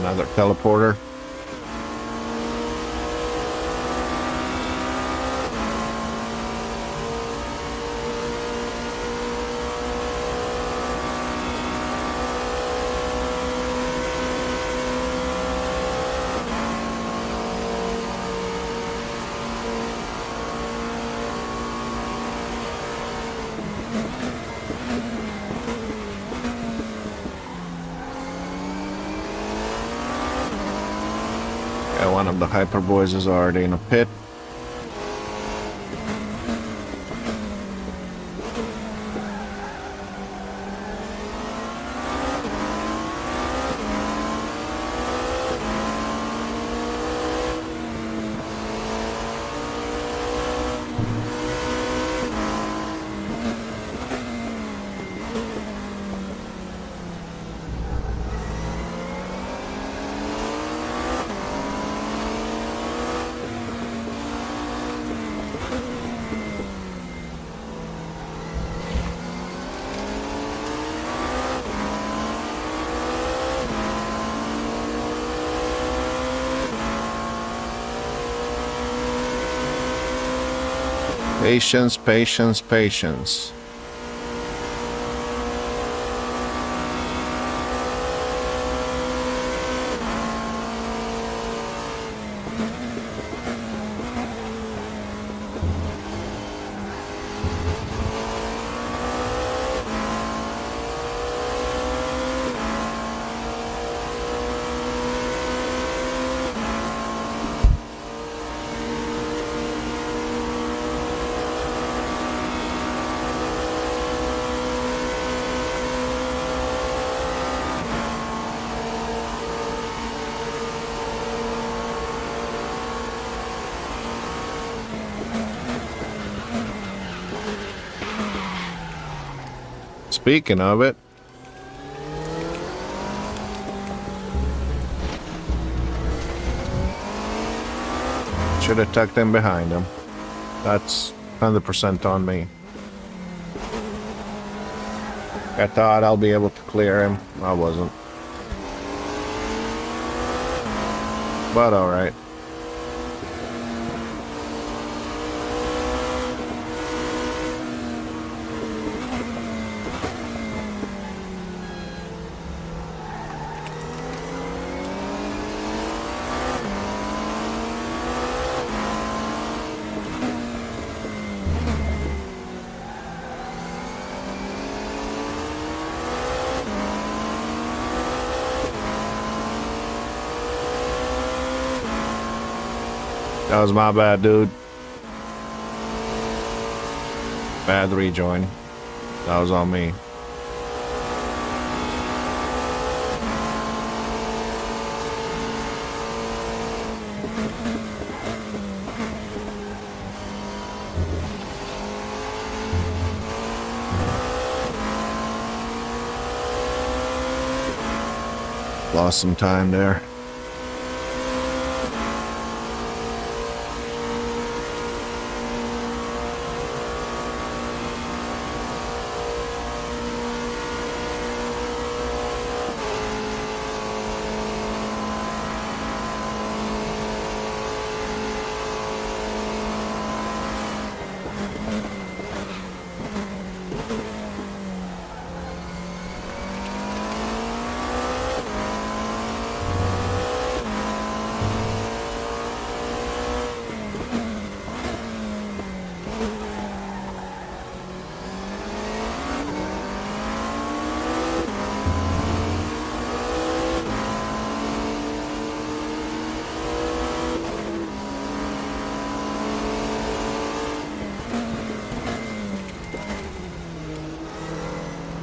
Another teleporter. One of the hyper boys is already in a pit. Patience, patience, patience. Speaking of it, should have tucked him behind him. That's 100% on me. I thought I'll be able to clear him. I wasn't. But alright. That was my bad, dude. Bad rejoin. That was on me. Lost some time there.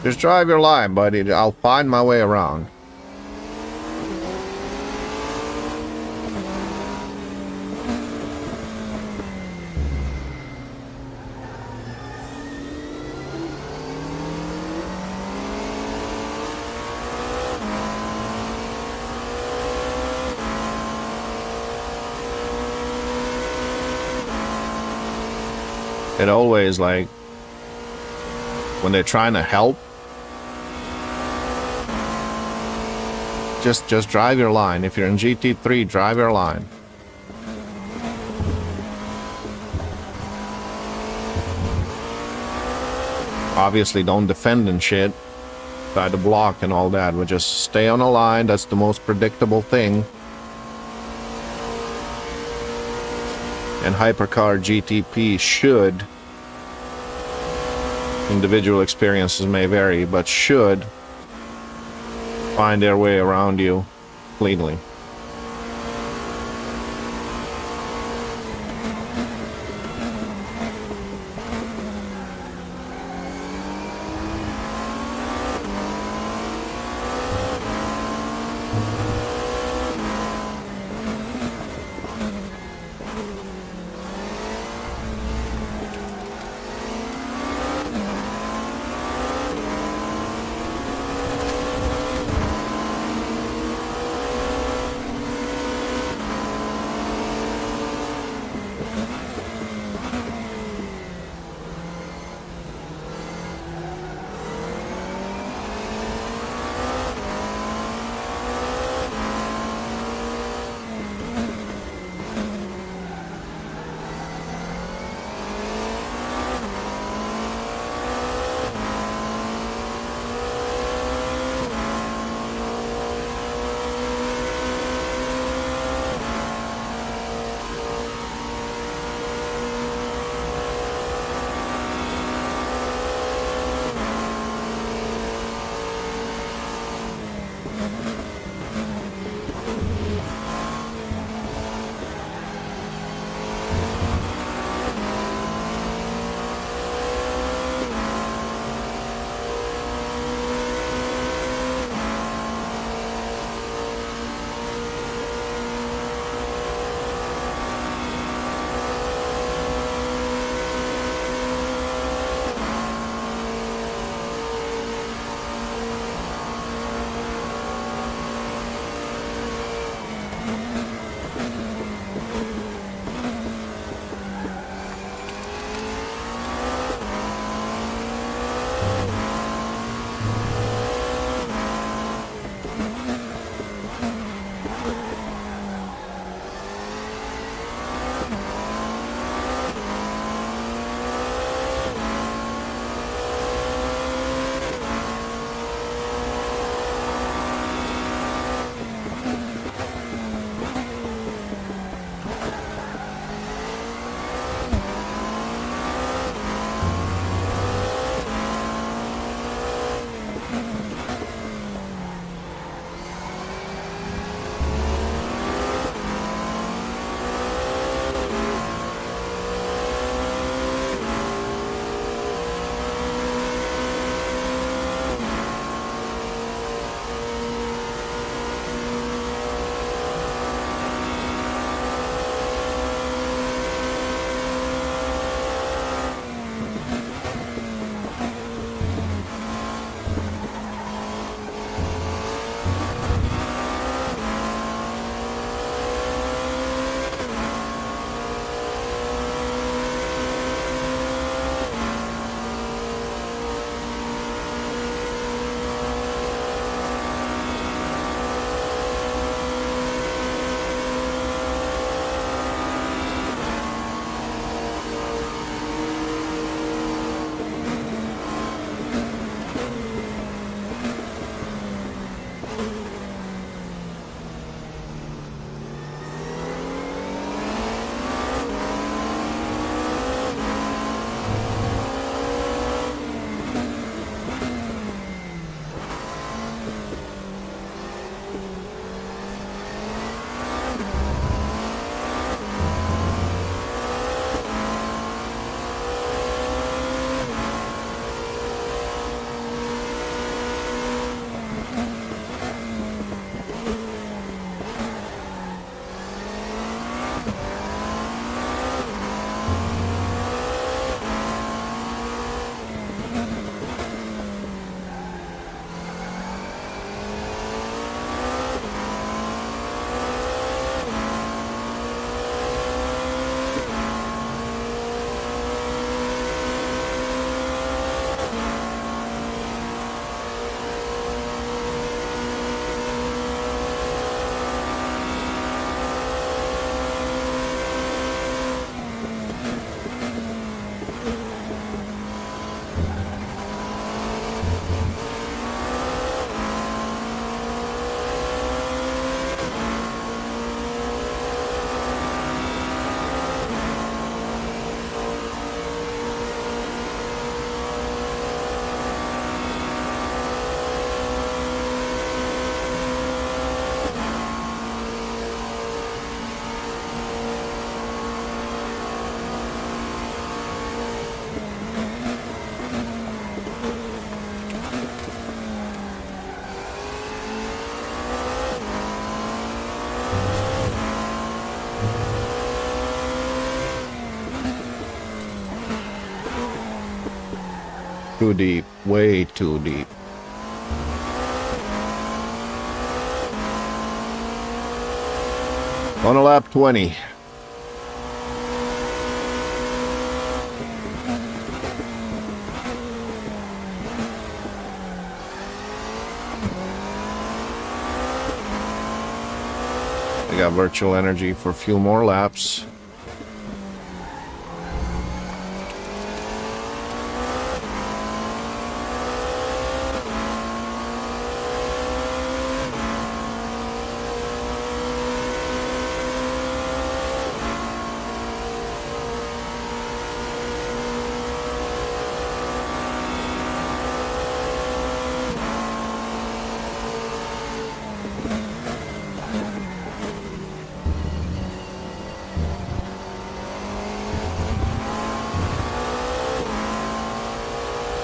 Just drive your line, buddy. I'll find my way around. It always, like, when they're trying to help, just drive your line. If you're in GT3, drive your line. Obviously, don't defend and shit. Try to block and all that, but just stay on a line. That's the most predictable thing. And Hypercar GTP should, individual experiences may vary, but should find their way around you cleanly. Too deep. Way too deep. On a lap 20. I got virtual energy for a few more laps.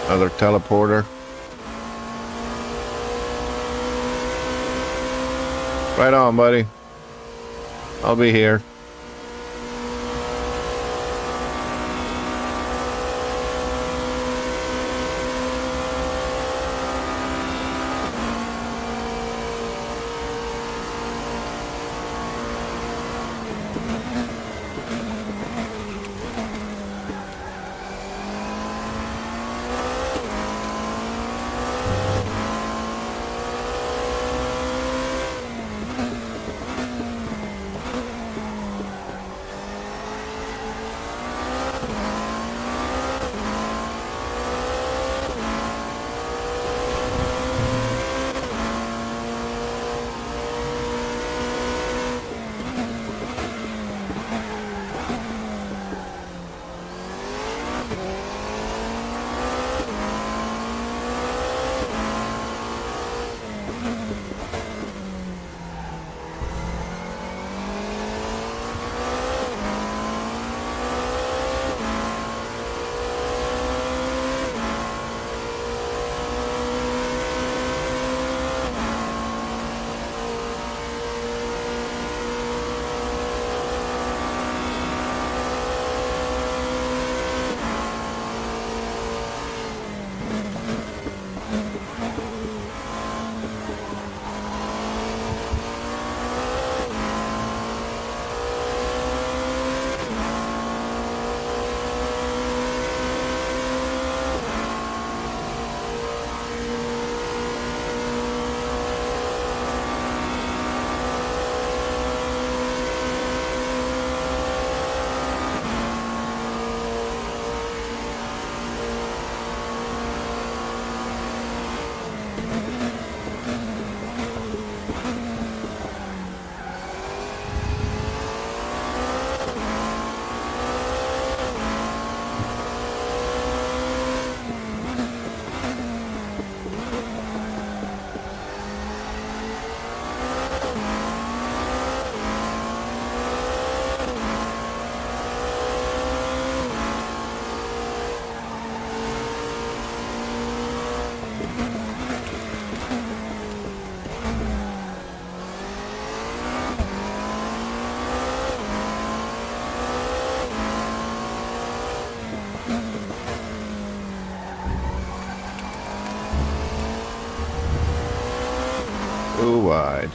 Another teleporter. Right on, buddy. I'll be here. Too wide.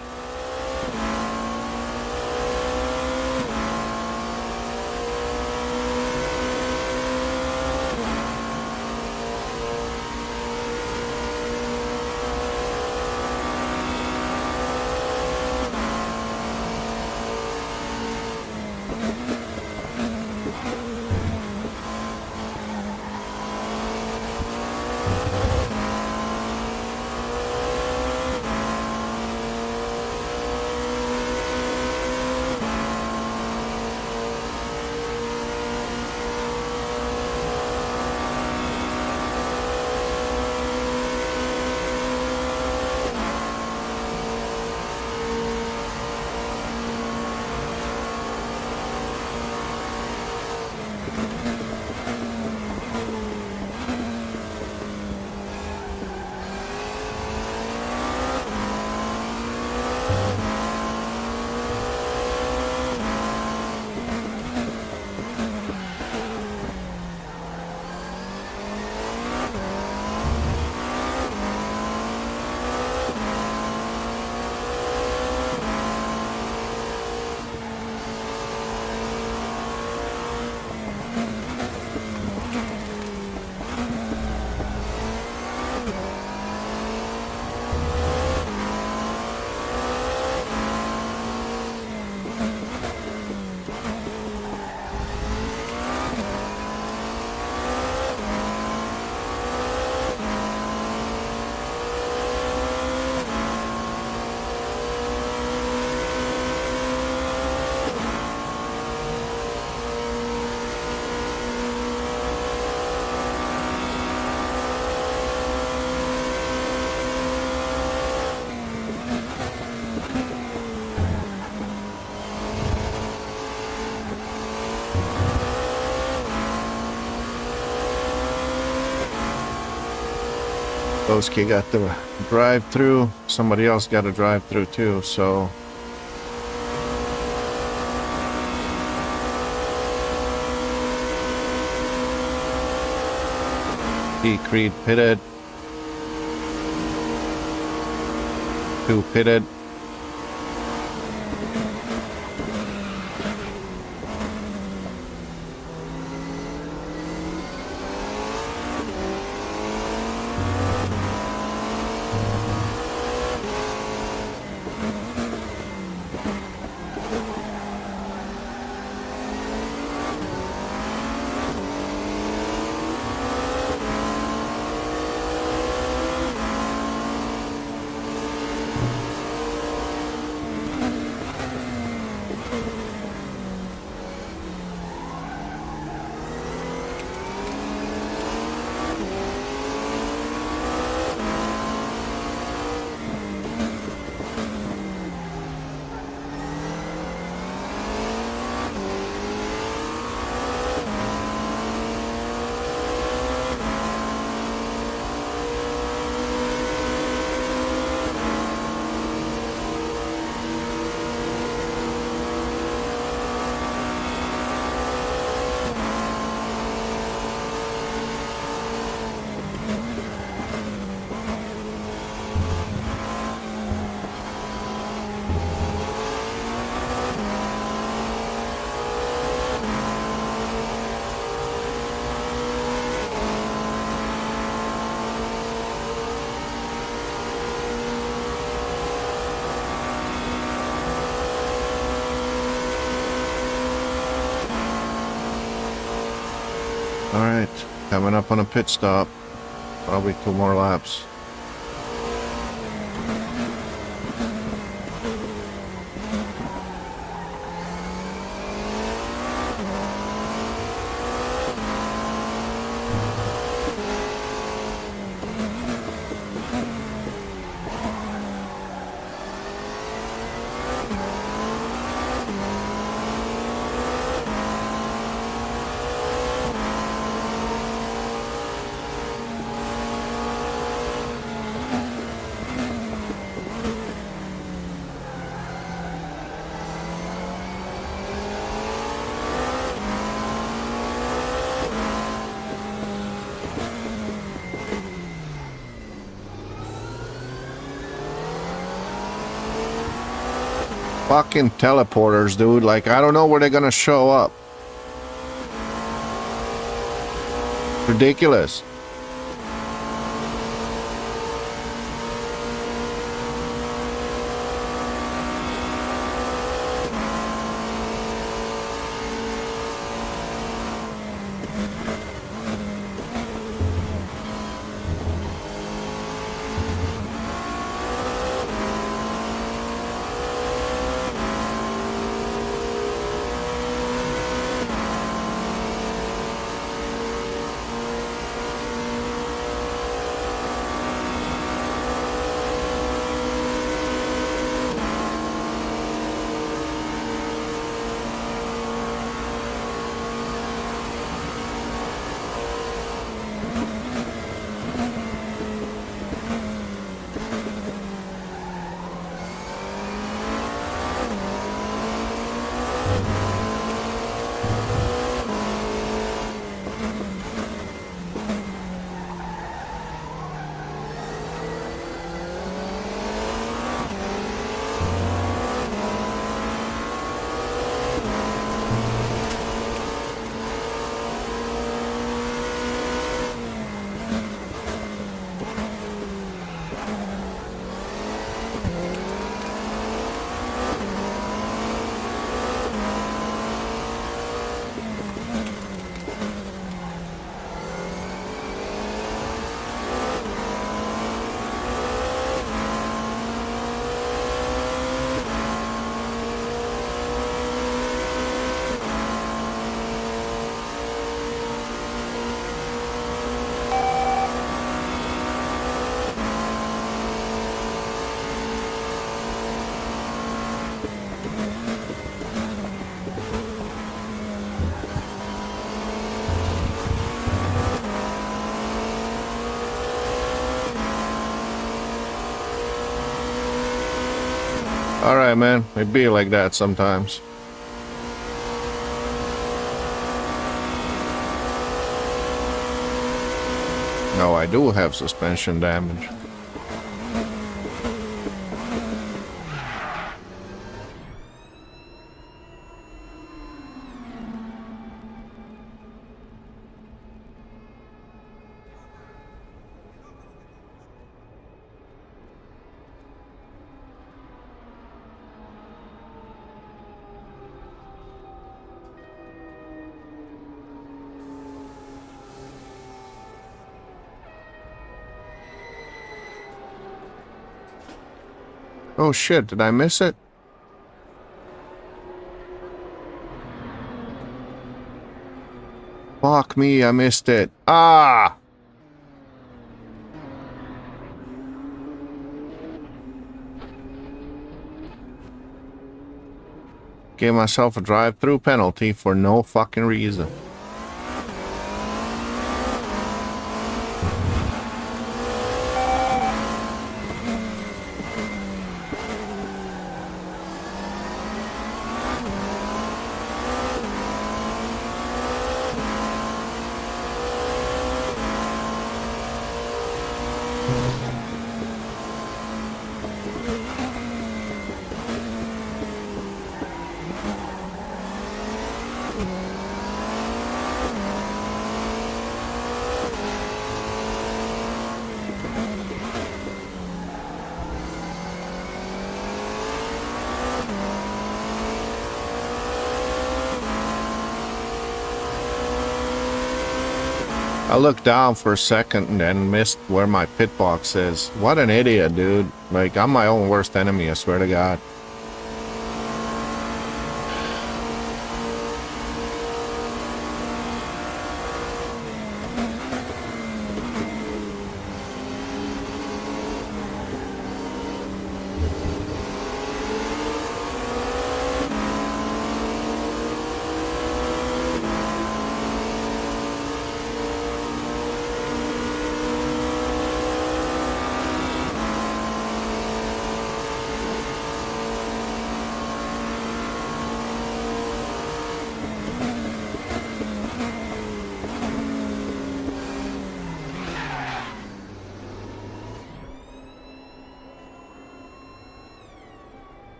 Boski got the drive-through. Somebody else got a drive-through too, so... P. Creed pitted. 2 pitted. Alright, coming up on a pit stop. Probably 2 more laps. Fucking teleporters, dude. Like, I don't know where they're gonna show up. Ridiculous. Alright, man. It be like that sometimes. No, I do have suspension damage. Oh shit, did I miss it? Fuck me, I missed it. Ah! Gave myself a drive-through penalty for no fucking reason. I looked down for a second and then missed where my pit box is. What an idiot, dude. Like, I'm my own worst enemy, I swear to God.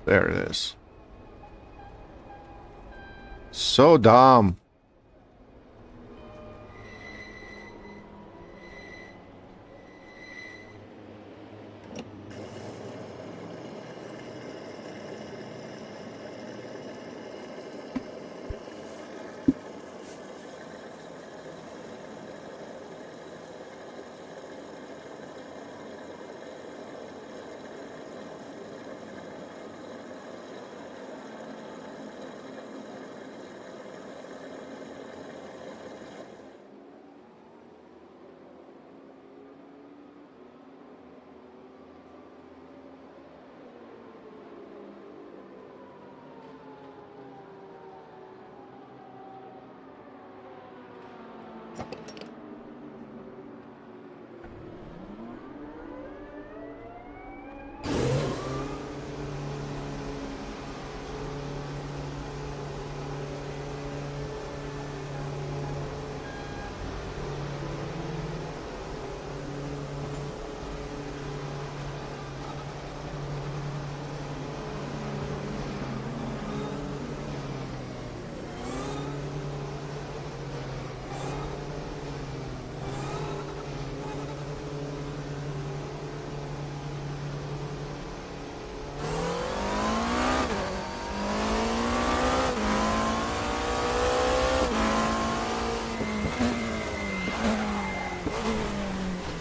There it is. So dumb.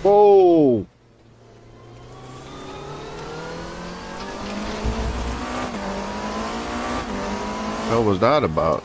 Whoa! What was that about?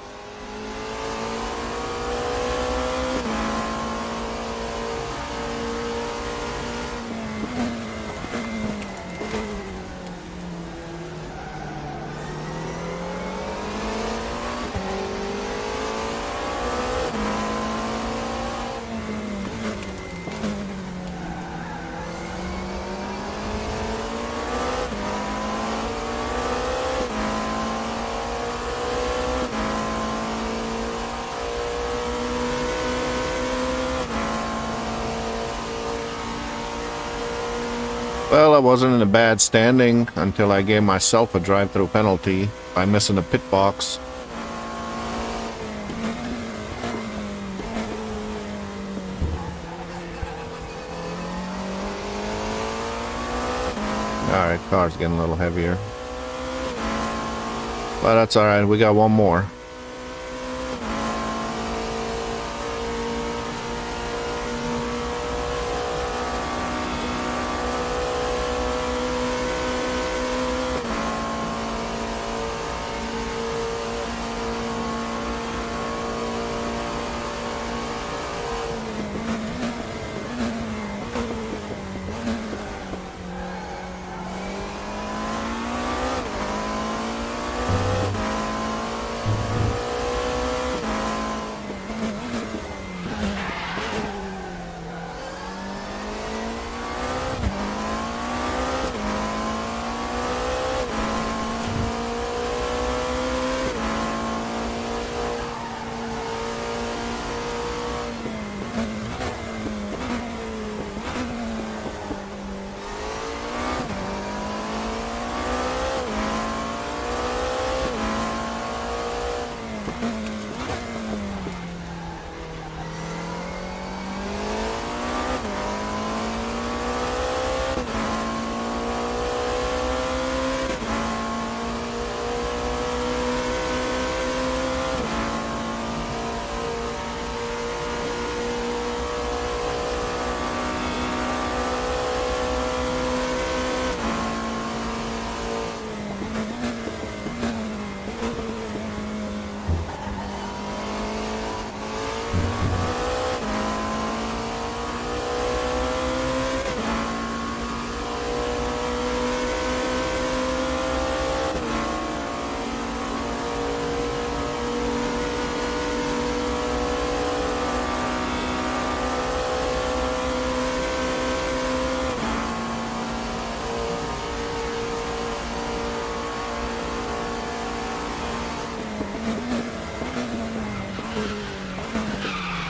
Well, I wasn't in a bad standing until I gave myself a drive-through penalty by missing a pit box. Alright, car's getting a little heavier. But that's alright, we got one more.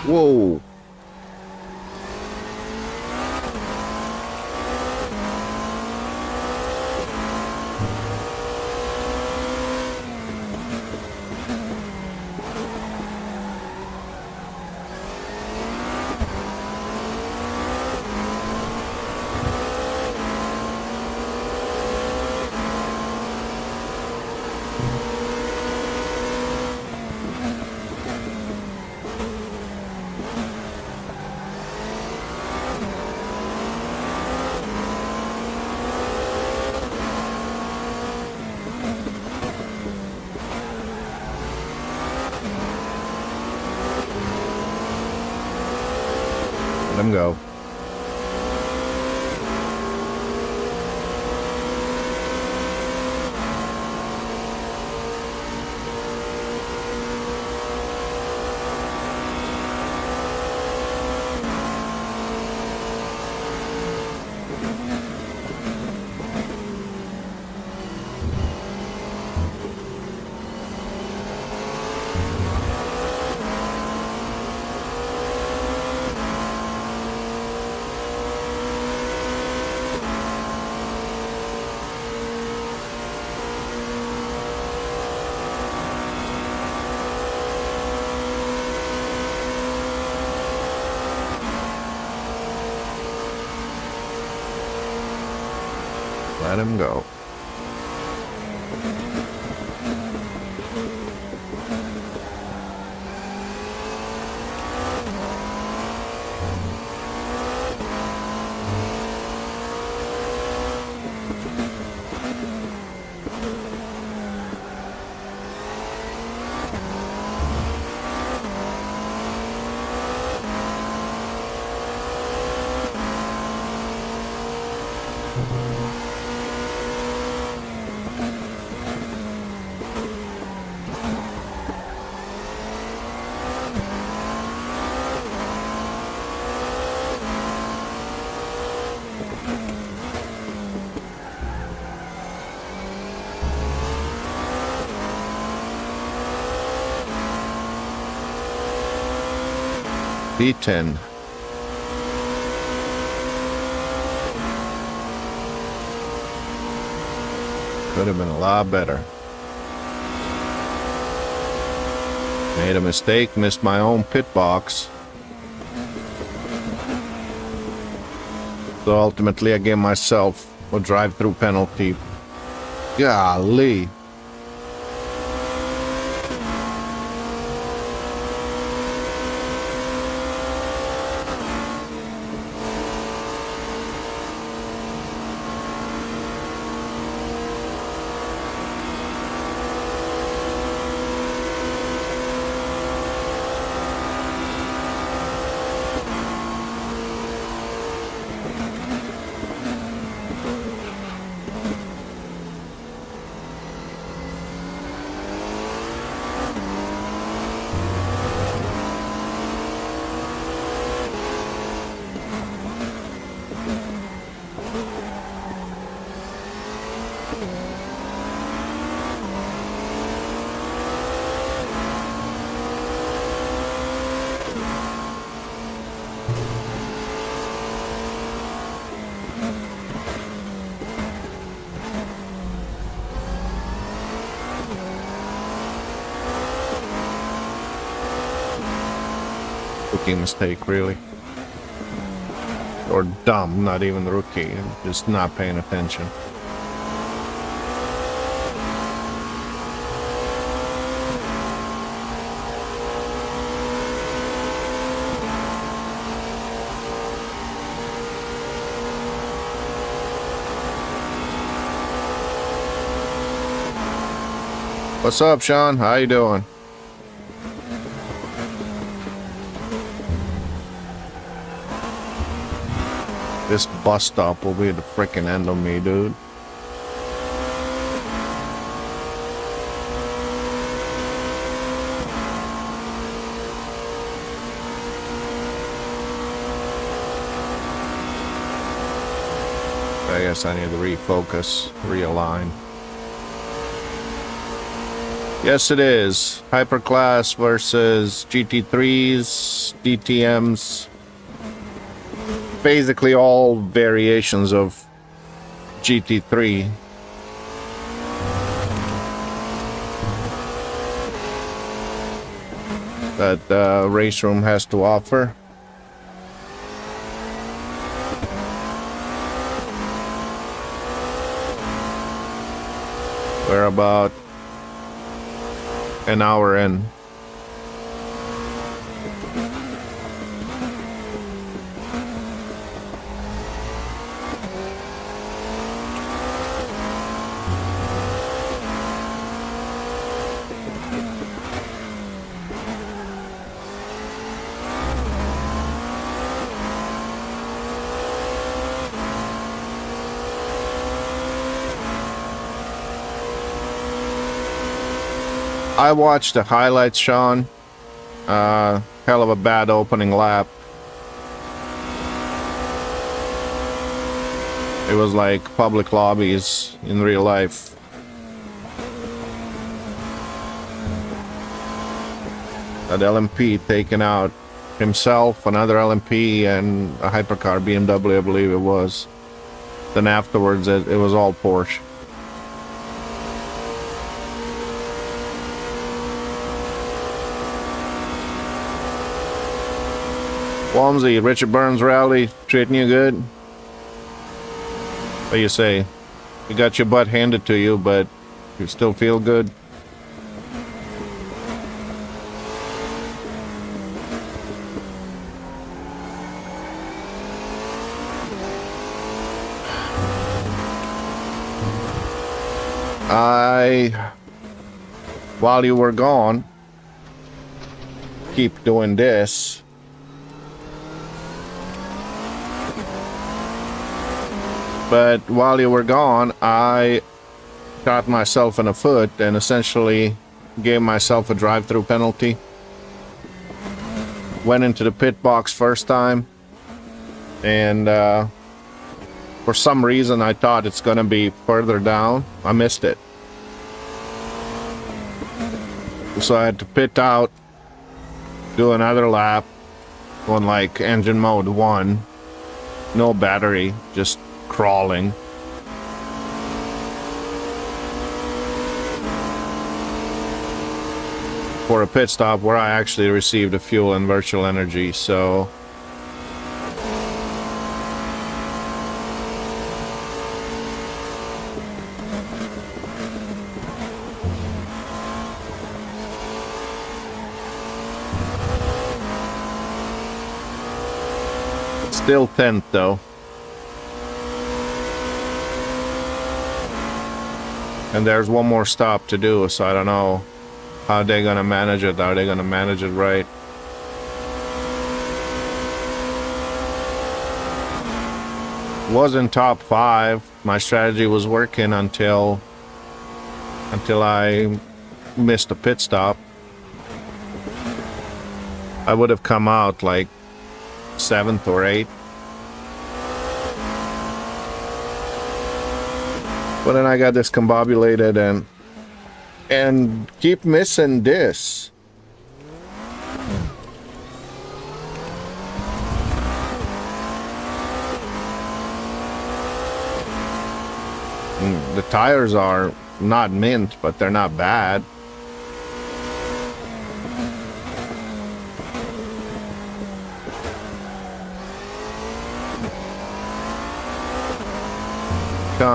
Whoa. Let him go. Let him go. P10. Could have been a lot better. Made a mistake, missed my own pit box. So ultimately I gave myself a drive-through penalty. Golly. Rookie mistake, really. Or dumb, not even the rookie, just not paying attention. What's up, Sean? How you doing? This bus stop will be the freaking end of me, dude. I guess I need to refocus, realign. Yes, it is. Hyperclass versus GT3s, DTMs. Basically all variations of GT3. That Raceroom has to offer. We're about an hour in. I watched the highlights, Sean. Hell of a bad opening lap. It was like public lobbies in real life. That LMP taking out himself, another LMP, and a hypercar BMW, I believe it was. Then afterwards, it was all Porsche. Walmsy, Richard Burns rally treating you good? What do you say? You got your butt handed to you, but you still feel good? While you were gone, keep doing this. But while you were gone, I shot myself in the foot and essentially gave myself a drive-through penalty. Went into the pit box first time, and for some reason I thought it's gonna be further down. I missed it. So I had to pit out, do another lap on like engine mode 1. No battery, just crawling. for a pit stop where I actually received the fuel and virtual energy, so still 10th though. And there's one more stop to do, so I don't know how they're gonna manage it. Are they gonna manage it right? Was in top 5. My strategy was working until I missed a pit stop. I would have come out like 7th or 8th. But then I got discombobulated and keep missing this. The tires are not mint, but they're not bad.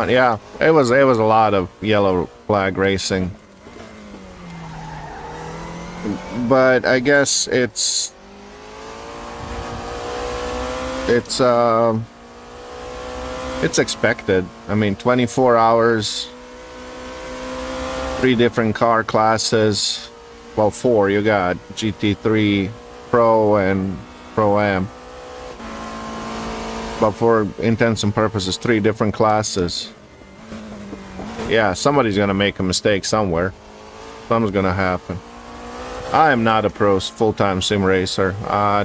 Yeah, it was a lot of yellow flag racing, but I guess it's expected. I mean, 24 hours, 3 different car classes. Well, 4. You got GT3 Pro and Pro-Am. But for intents and purposes, 3 different classes. Yeah, somebody's gonna make a mistake somewhere. Something's gonna happen. I am not a pro full-time sim racer.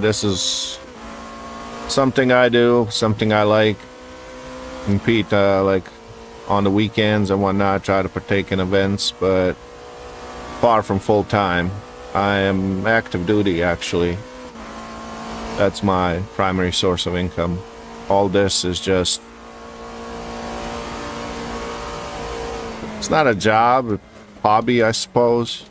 This is something I do, something I like. Compete like on the weekends and whatnot, try to partake in events, but far from full-time. I am active duty, actually. That's my primary source of income. All this is just, it's not a job, hobby, I suppose.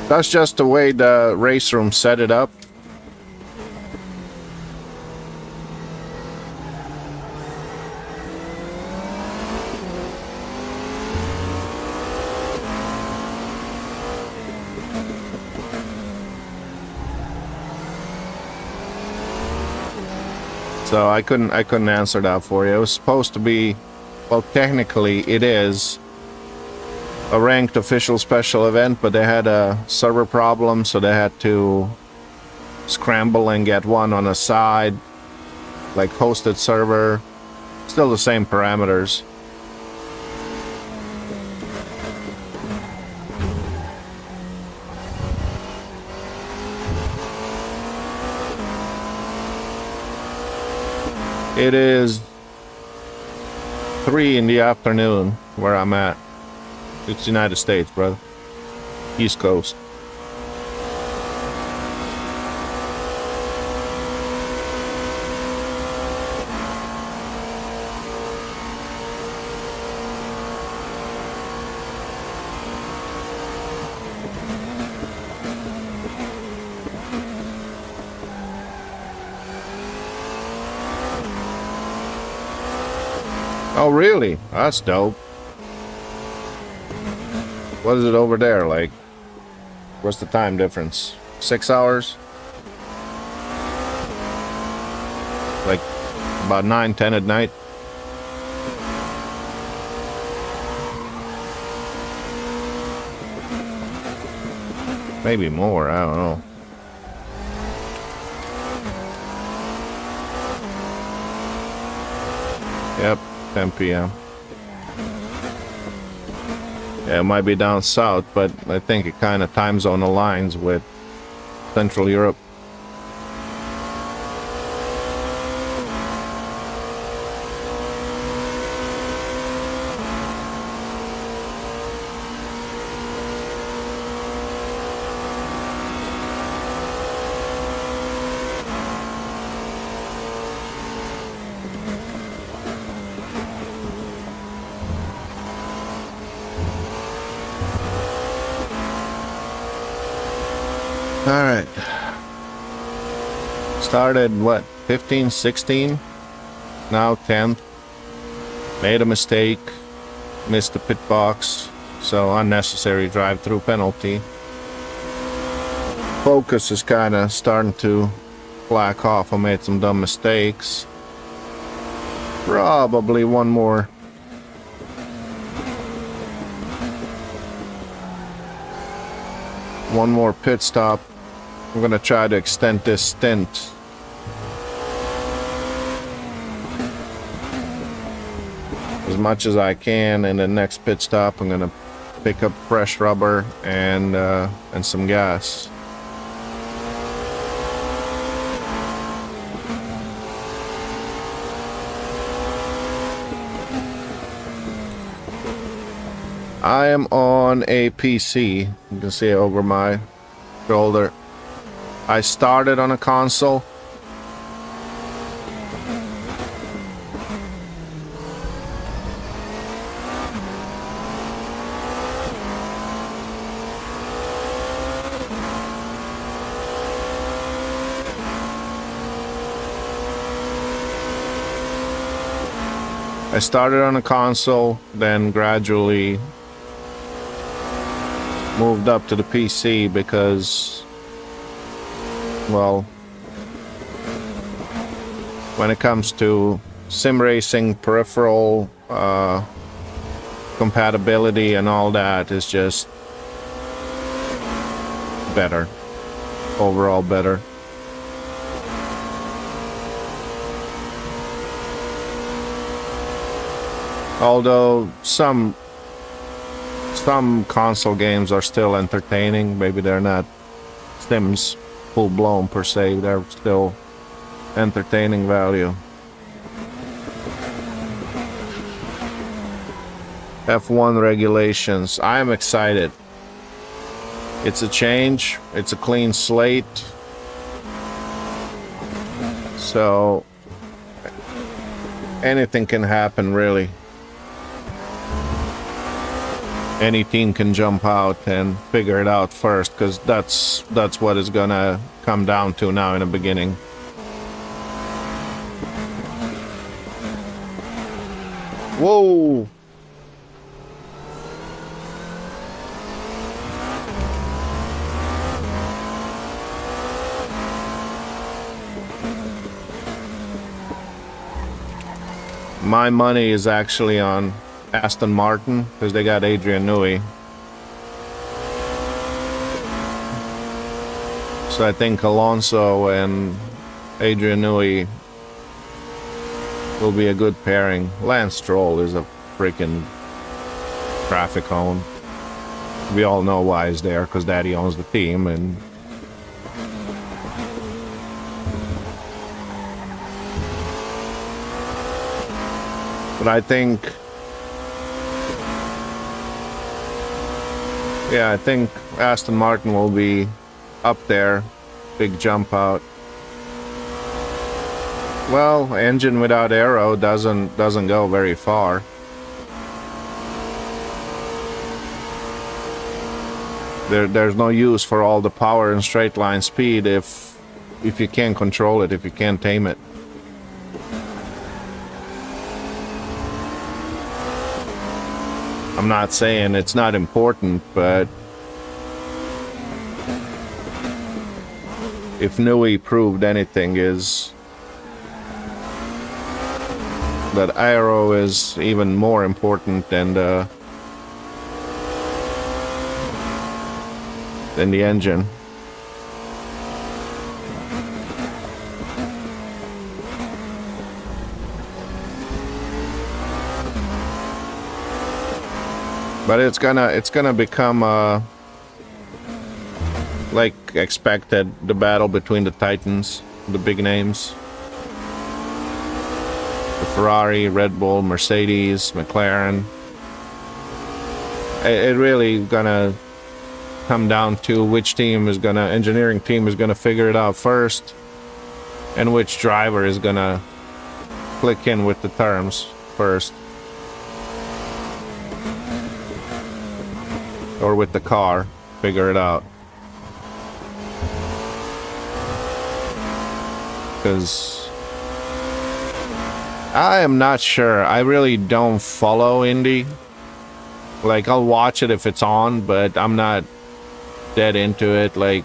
That's just the way the race room set it up. So I couldn't answer that for you. It was supposed to be, well, technically it is a ranked official special event, but they had a server problem, so they had to scramble and get one on a side, like hosted server. Still the same parameters. It is 3 in the afternoon where I'm at. It's United States, brother. East Coast. Oh, really? That's dope. What is it over there? Like, what's the time difference? 6 hours? Like, about 9, 10 at night? Maybe more, I don't know. Yep, 10 p.m. Yeah, it might be down south, but I think it kind of time zone aligns with Central Europe. All right. Started what, 15, 16? Now 10th. Made a mistake. Missed the pit box. So unnecessary drive-through penalty. Focus is kind of starting to slack off. I made some dumb mistakes. Probably one more pit stop. I'm gonna try to extend this stint. As much as I can. In the next pit stop, I'm gonna pick up fresh rubber and some gas. I am on a PC. You can see it over my shoulder. I started on a console. Then gradually moved up to the PC because, well, when it comes to sim racing, peripheral compatibility and all that is just better, overall better. Although some console games are still entertaining. Maybe they're not sims full-blown per se. They're still entertaining value. F1 regulations. I am excited. It's a change. It's a clean slate. So anything can happen, really. Any team can jump out and figure it out first, because that's what it's gonna come down to now in the beginning. Whoa! My money is actually on Aston Martin, because they got Adrian Newey. So I think Alonso and Adrian Newey will be a good pairing. Lance Stroll is a freaking traffic cone. We all know why he's there, because Daddy owns the team, and but I think Aston Martin will be up there. Big jump out. Well, engine without aero doesn't go very far. There's no use for all the power and straight line speed if you can't control it, if you can't tame it. I'm not saying it's not important, but if Newey proved anything, is that aero is even more important than the engine. But it's gonna become like expected, the battle between the Titans, the big names. The Ferrari, Red Bull, Mercedes, McLaren. It really gonna come down to which engineering team is gonna figure it out first, and which driver is gonna click in with the terms first. Or with the car, figure it out. because I am not sure. I really don't follow Indy. Like, I'll watch it if it's on, but I'm not dead into it. Like,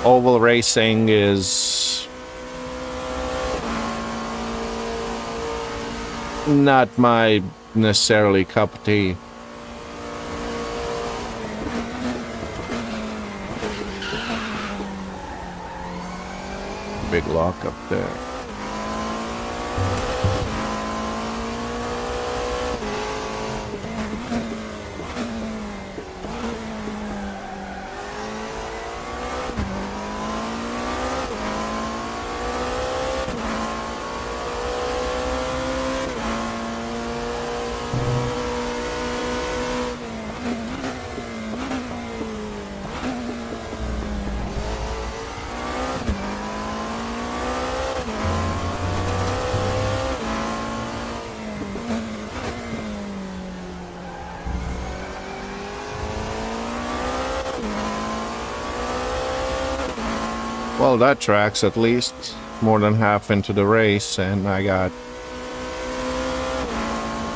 oval racing is not my necessarily cup of tea. Big lock up there. Well, that track's at least more than half into the race, and I got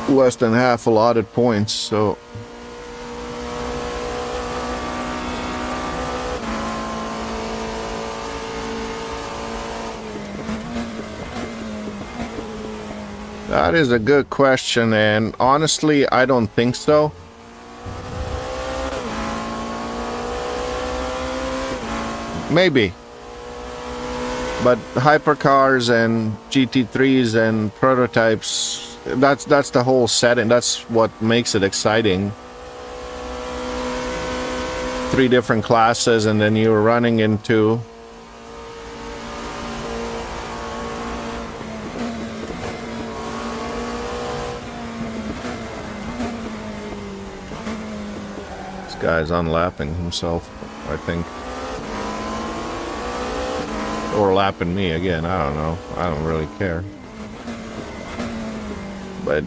less than half allotted points, so that is a good question, and honestly, I don't think so. Maybe. But hypercars and GT3s and prototypes, that's the whole setting. That's what makes it exciting. 3 different classes, and then you're running into this guy's unlapping himself, I think. Or lapping me again, I don't know. I don't really care. But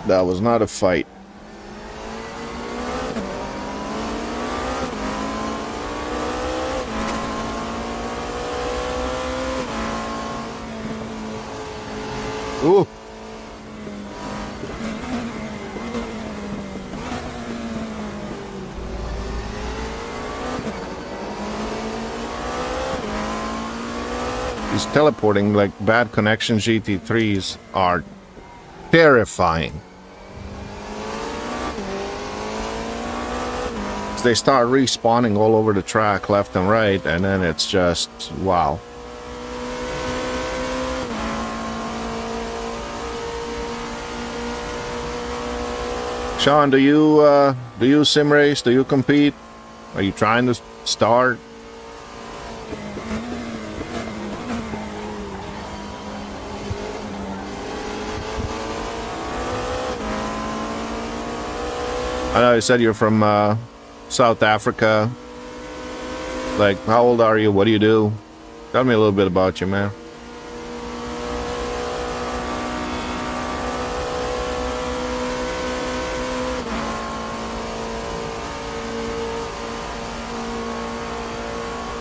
that was not a fight. Ooh. These teleporting, like, bad connection GT3s are terrifying. They start respawning all over the track, left and right, and then it's just, wow. Sean, do you sim race? Do you compete? Are you trying to start? I know you said you're from South Africa. Like, how old are you? What do you do? Tell me a little bit about you, man.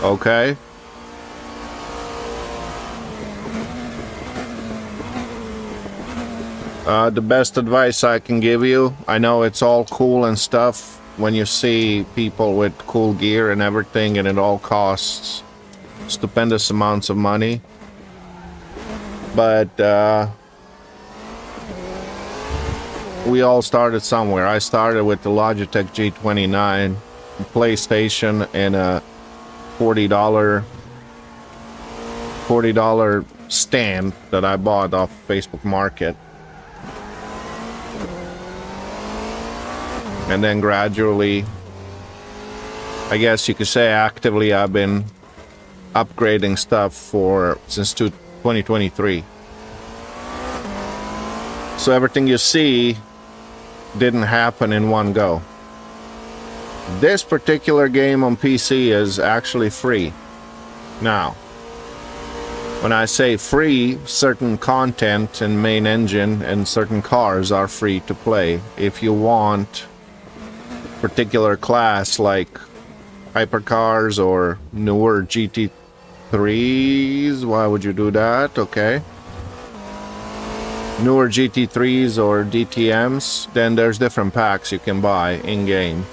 Okay. The best advice I can give you, I know it's all cool and stuff when you see people with cool gear and everything, and it all costs stupendous amounts of money. But we all started somewhere. I started with the Logitech G29, PlayStation, and a $40 stand that I bought off Facebook Market. And then gradually, I guess you could say actively, I've been upgrading stuff since 2023. So everything you see didn't happen in one go. This particular game on PC is actually free now. When I say free, certain content and main engine and certain cars are free to play. If you want particular class like hypercars or newer GT GT3s. Why would you do that? Okay. Newer GT3s or DTMs, then there's different packs you can buy in-game.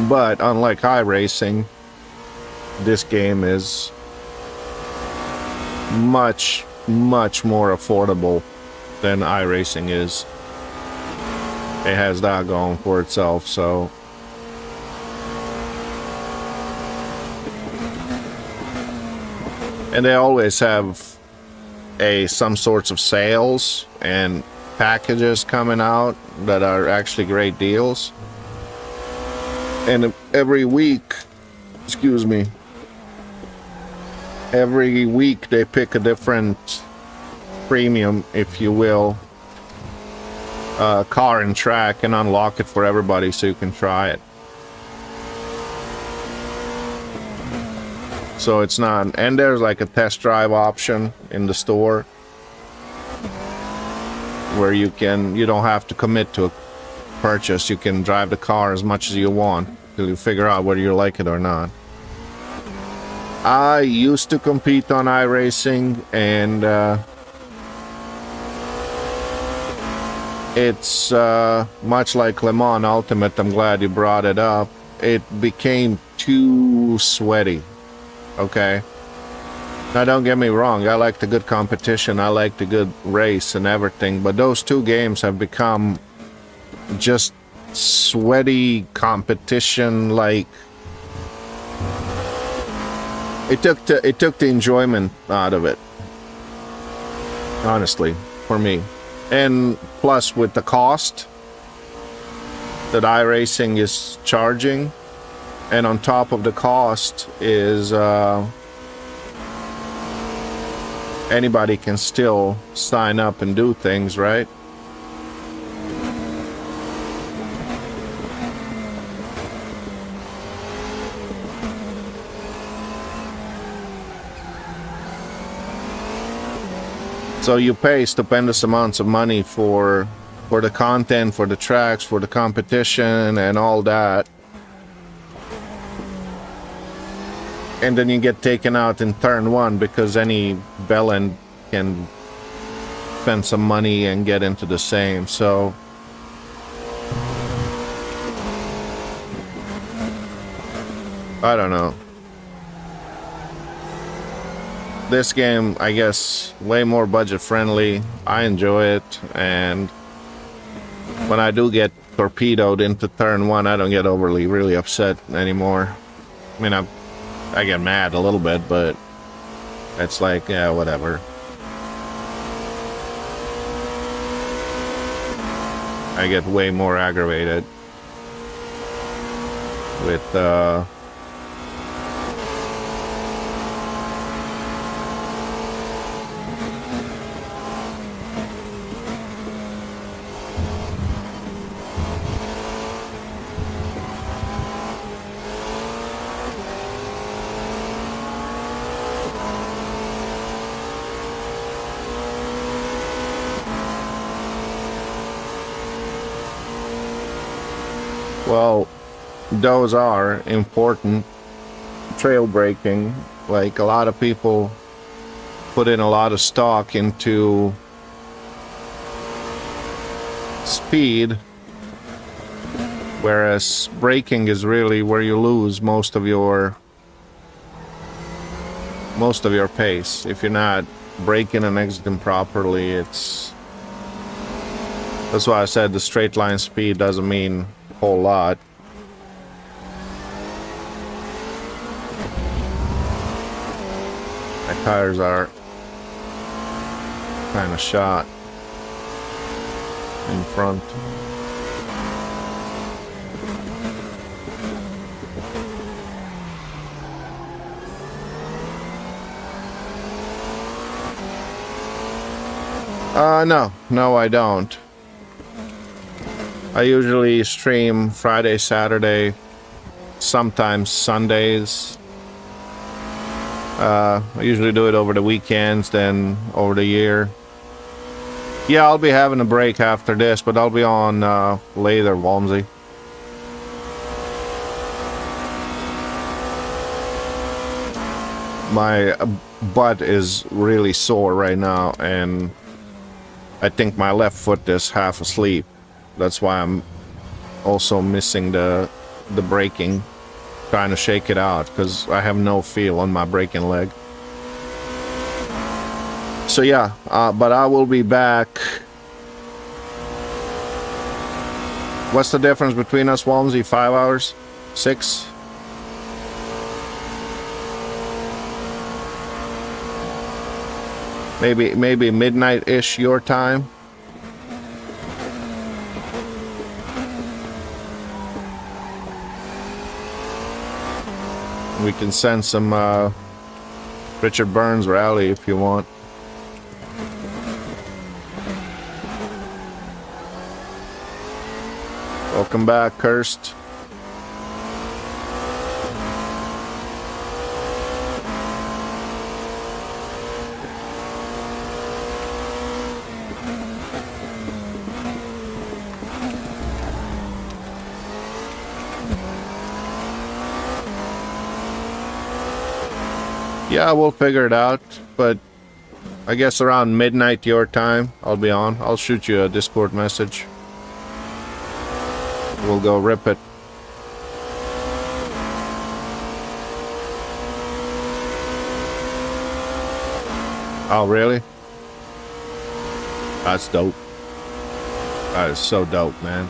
But unlike iRacing, this game is much more affordable than iRacing is. It has that going for itself, so and they always have some sorts of sales and packages coming out that are actually great deals. And every week, excuse me, every week they pick a different premium, if you will, car and track, and unlock it for everybody so you can try it. So it's not, and there's like a test drive option in the store where you don't have to commit to a purchase. You can drive the car as much as you want till you figure out whether you like it or not. I used to compete on iRacing, and it's much like Le Mans Ultimate. I'm glad you brought it up. It became too sweaty. Okay. Now don't get me wrong, I like the good competition, I like the good race and everything, but those two games have become just sweaty competition. Like it took the enjoyment out of it, honestly, for me. And plus with the cost that iRacing is charging, and on top of the cost is anybody can still sign up and do things, right? So you pay stupendous amounts of money for the content, for the tracks, for the competition and all that. And then you get taken out in turn one because any bellend can spend some money and get into the same. So I don't know. This game, I guess, way more budget friendly. I enjoy it, and when I do get torpedoed into turn one, I don't get overly really upset anymore. I mean, I get mad a little bit, but it's like, yeah, whatever. I get way more aggravated with well, those are important. Trail braking, like a lot of people put in a lot of stock into speed, whereas braking is really where you lose most of your pace. If you're not braking and exiting properly, that's why I said the straight line speed doesn't mean whole lot. My tires are kind of shot in front. No, I don't. I usually stream Friday, Saturday, sometimes Sundays. I usually do it over the weekends, then over the year. Yeah, I'll be having a break after this, but I'll be on later, Walmsy. My butt is really sore right now, and I think my left foot is half asleep. That's why I'm also missing the braking, trying to shake it out, because I have no feel on my braking leg. So yeah, but I will be back. What's the difference between us, Walmsy? 5 hours? 6? Maybe midnight-ish your time. We can send some Richard Burns rally if you want. Welcome back, Cursed. Yeah, we'll figure it out, but I guess around midnight your time, I'll be on. I'll shoot you a Discord message. We'll go rip it. Oh, really? That's dope. That is so dope, man.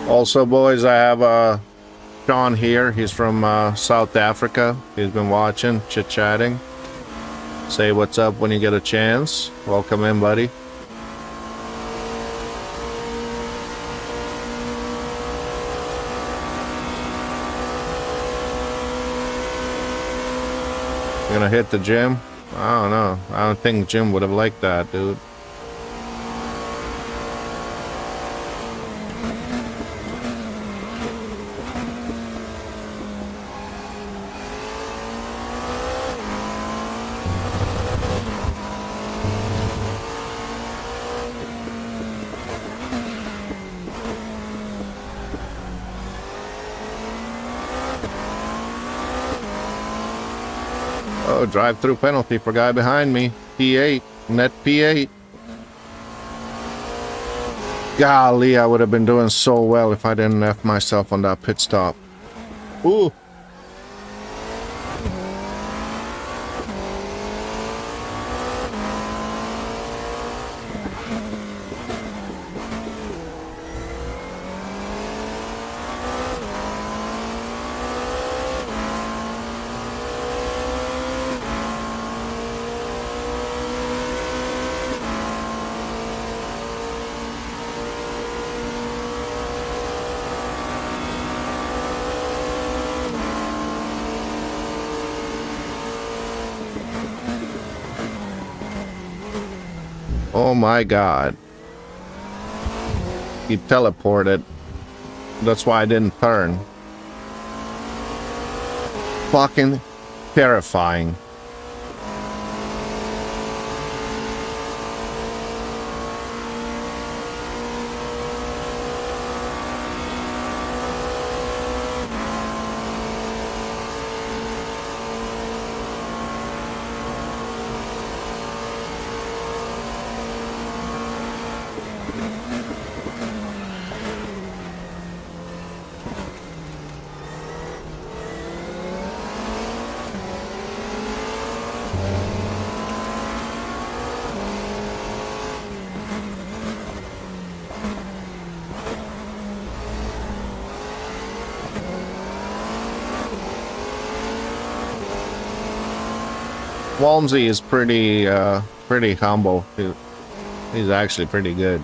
Also, boys, I have Sean here. He's from South Africa. He's been watching, chit-chatting. Say what's up when you get a chance. Welcome in, buddy. You gonna hit the gym? I don't know. I don't think Jim would have liked that, dude. Oh, drive-through penalty for guy behind me. P8. Net P8. Golly, I would have been doing so well if I didn't F myself on that pit stop. Ooh. Oh my god. He teleported. That's why I didn't turn. Fucking terrifying. Walmsy is pretty humble. He's actually pretty good.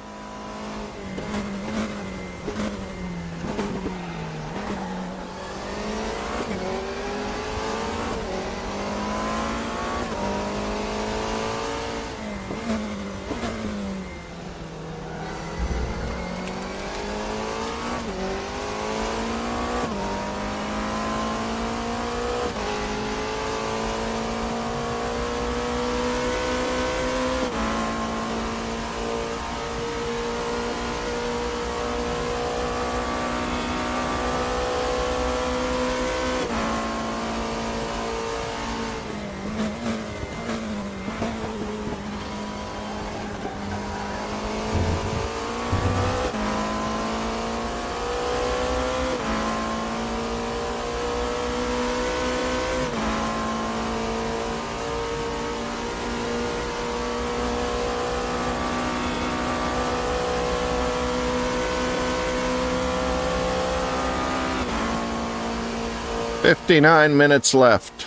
59 minutes left.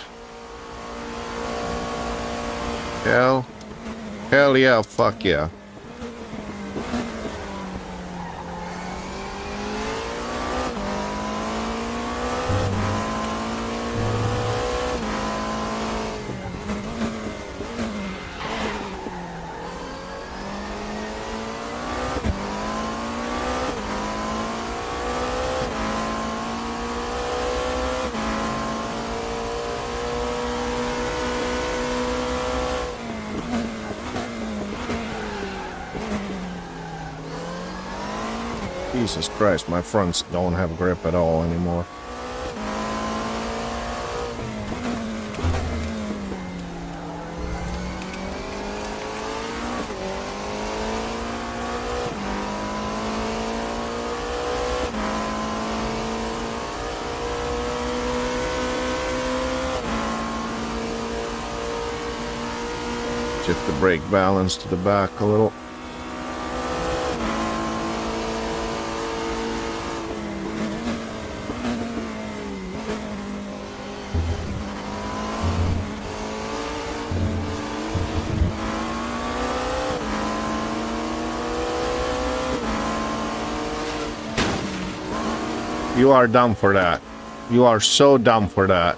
Hell yeah, fuck yeah. Jesus Christ, my fronts don't have grip at all anymore. Shift the brake balance to the back a little. You are dumb for that. You are so dumb for that.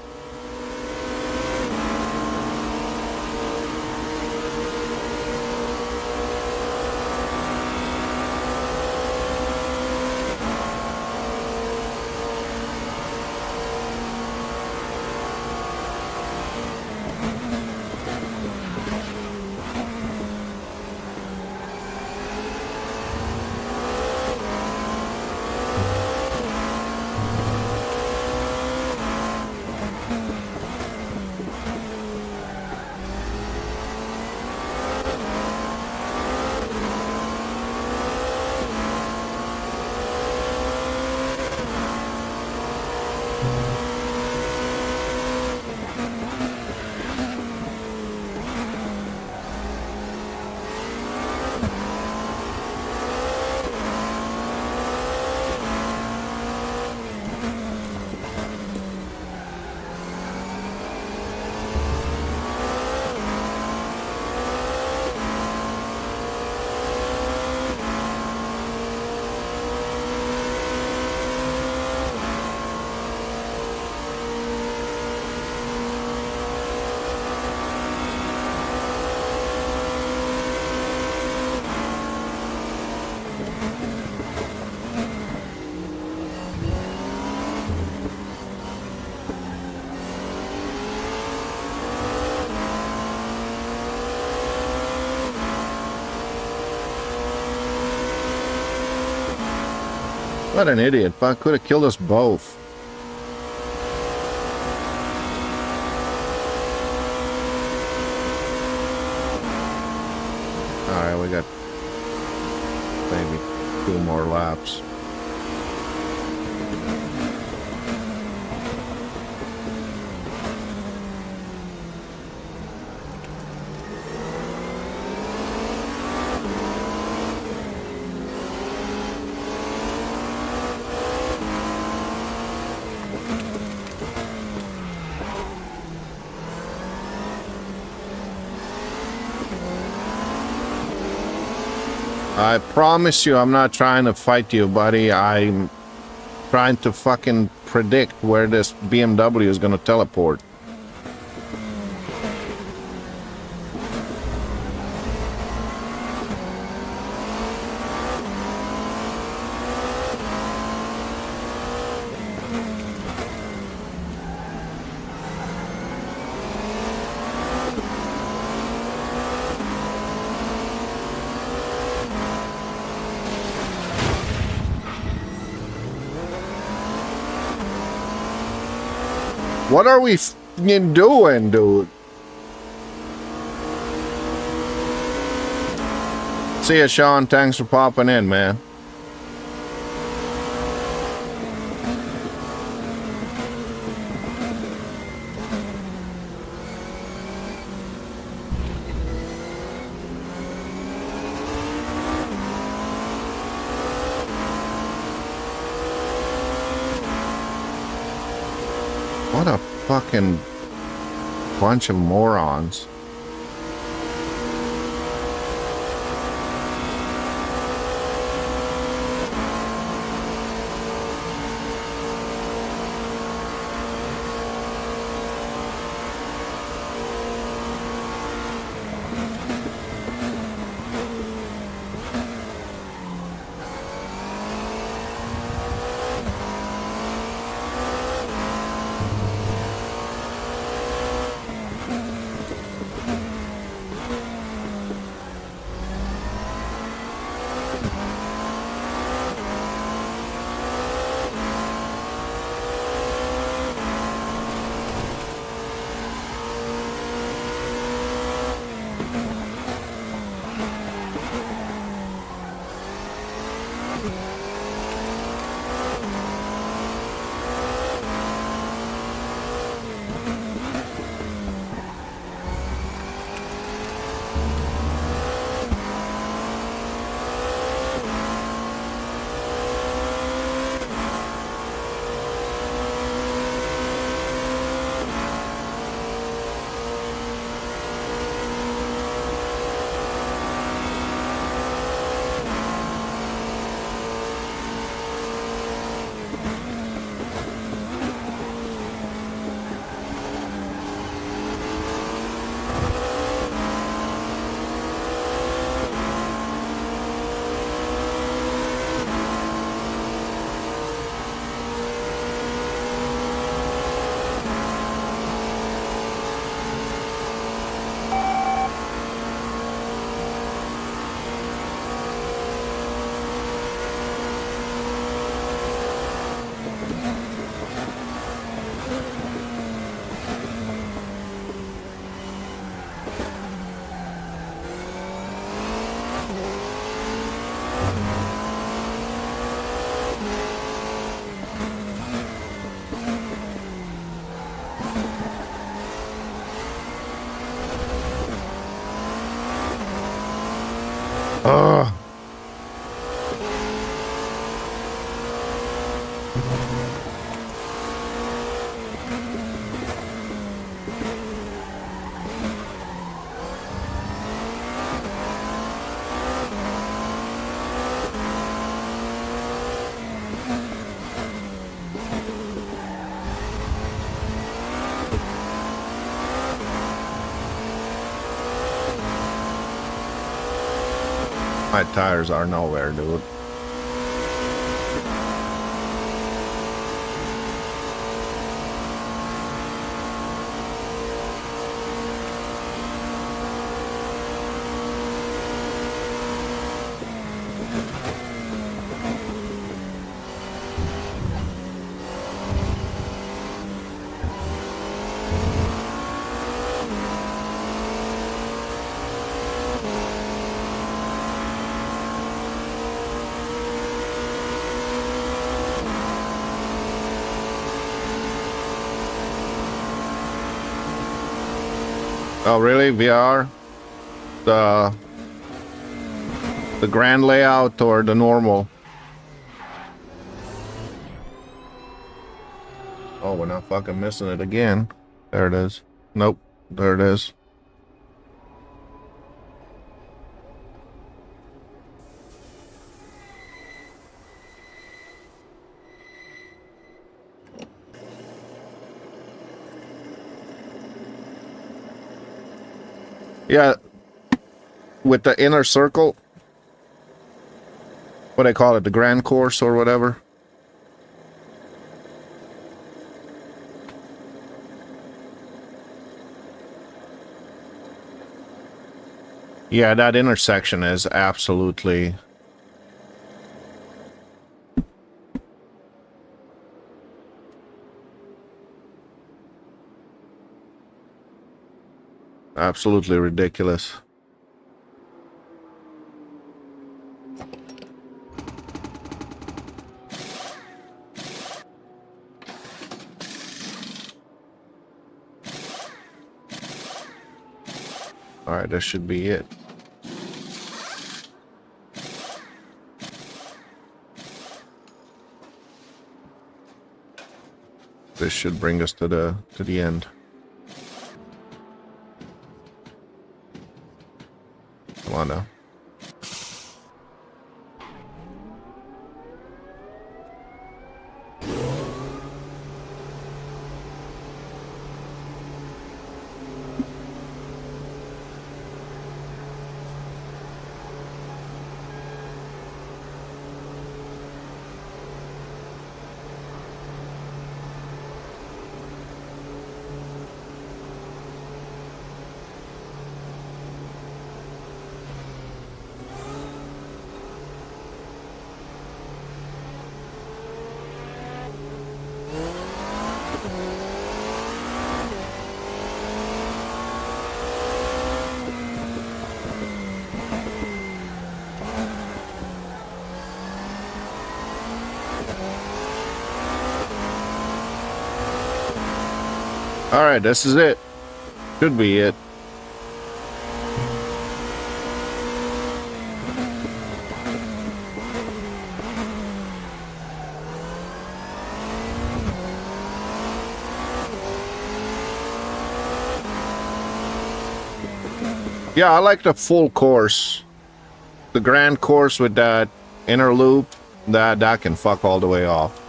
What an idiot. Fuck, could have killed us both. Alright, we got maybe 2 more laps. I promise you, I'm not trying to fight you, buddy. I'm trying to fucking predict where this BMW is gonna teleport. What are we f***ing doing, dude? See ya, Sean. Thanks for popping in, man. What a fucking bunch of morons. Ugh. My tires are nowhere, dude. Oh, really? VR? The grand layout or the normal? Oh, we're not fucking missing it again. There it is. Nope. There it is. Yeah. With the inner circle. What do they call it? The grand course or whatever. Yeah, that intersection is absolutely... absolutely ridiculous. All right, that should be it. This should bring us to the end. Come on now. All right, this is it. Should be it. Yeah, I like the full course. The grand course with that inner loop, that can fuck all the way off.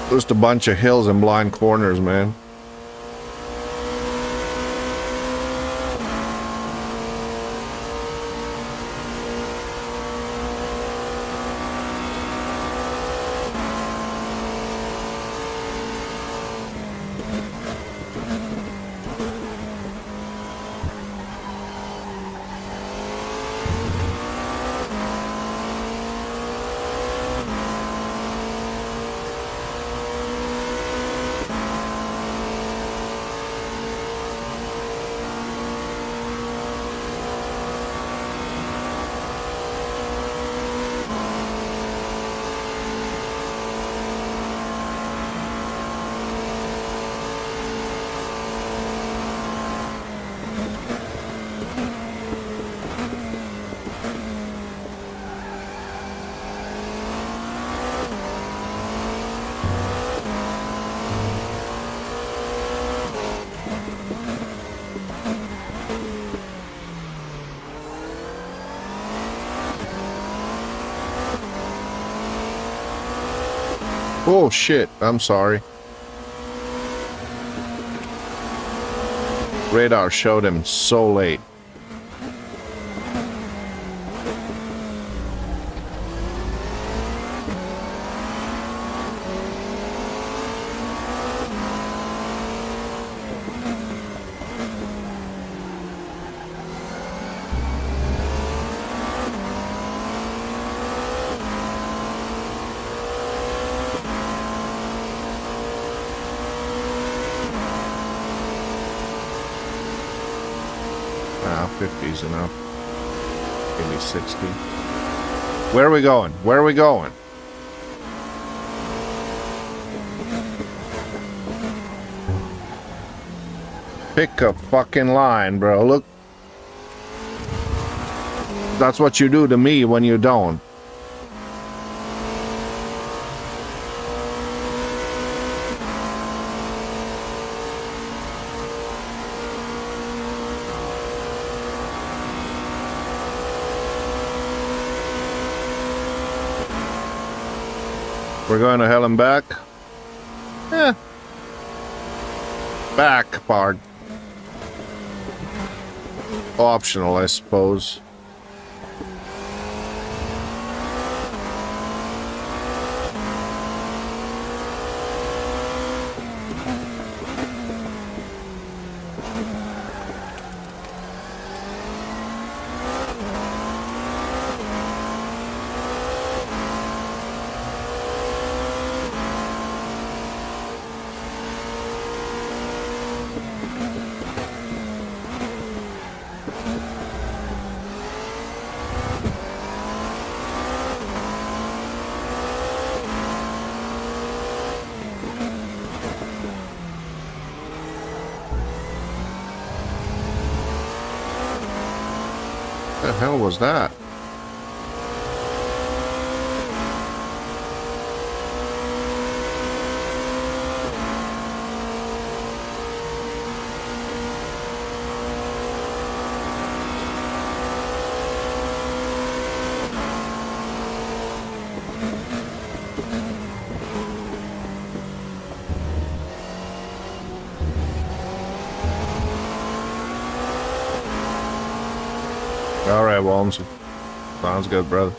Just a bunch of hills and blind corners, man. Oh shit, I'm sorry. Radar showed him so late. Ah, 50's enough. Maybe 60. Where are we going? Where are we going? Pick a fucking line, bro. Look. That's what you do to me when you don't. We're going to hell and back. Eh. Back part. Optional, I suppose. What the hell was that? All right, Walms. Sounds good, brother.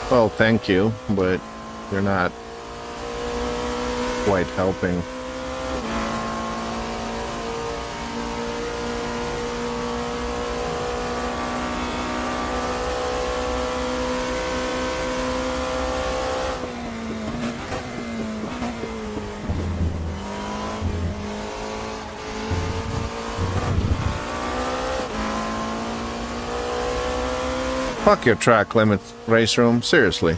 Well, thank you, but you're not quite helping. Fuck your track limits, Raceroom. Seriously.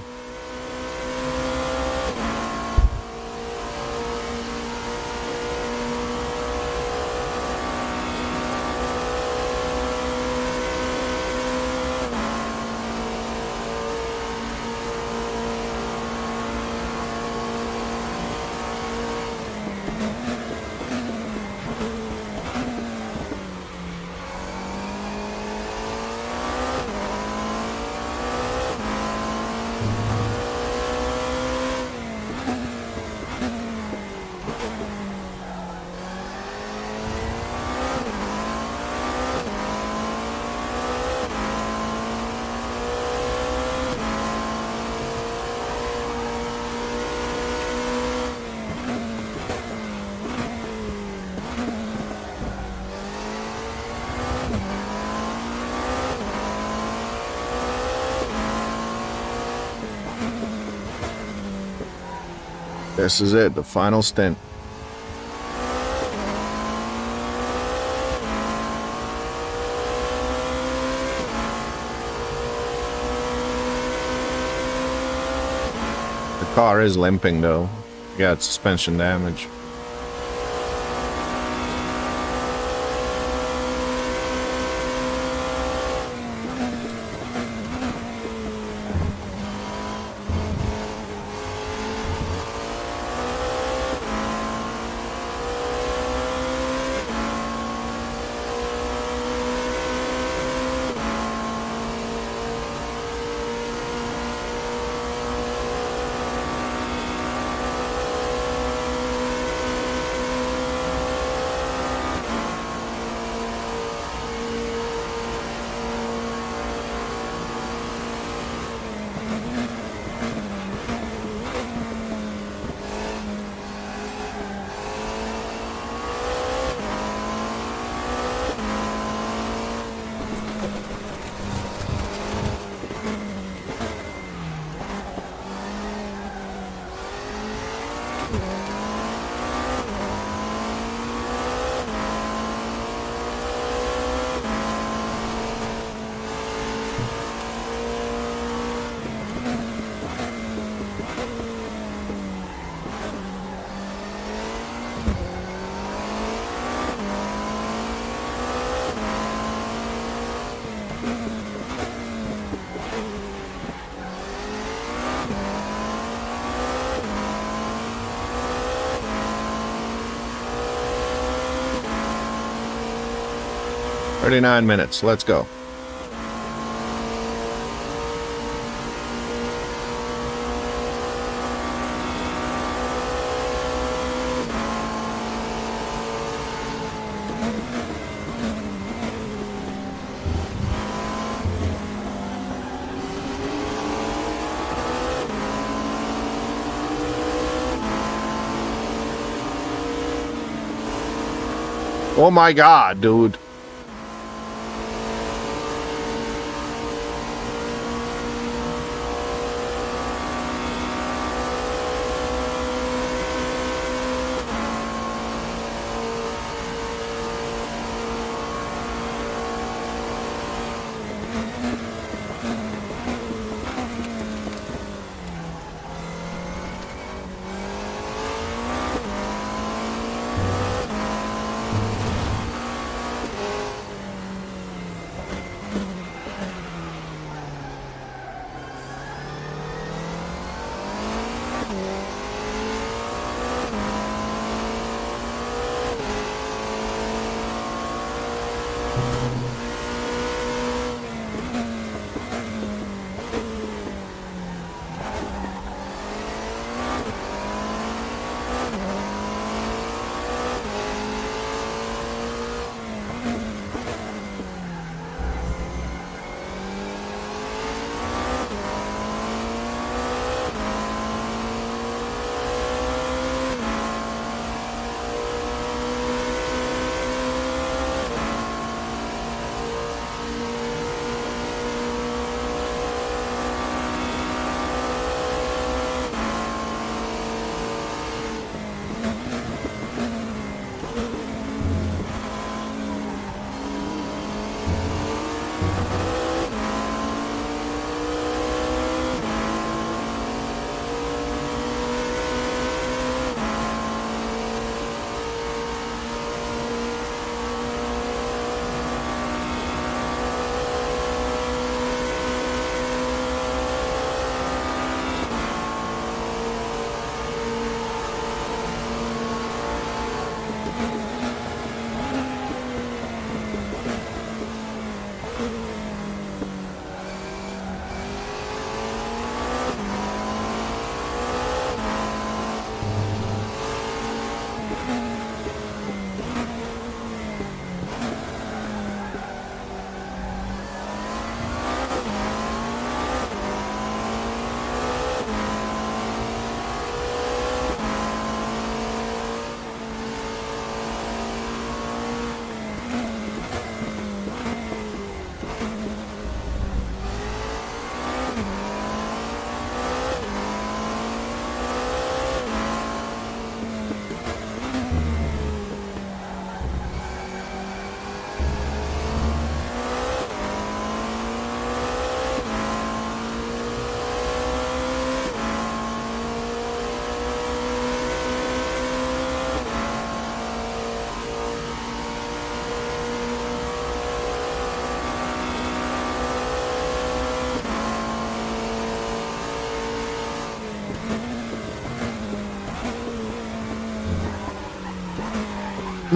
This is it, the final stint. The car is limping though. Yeah, it's suspension damage. "39 minutes, let's go." Oh my god, dude.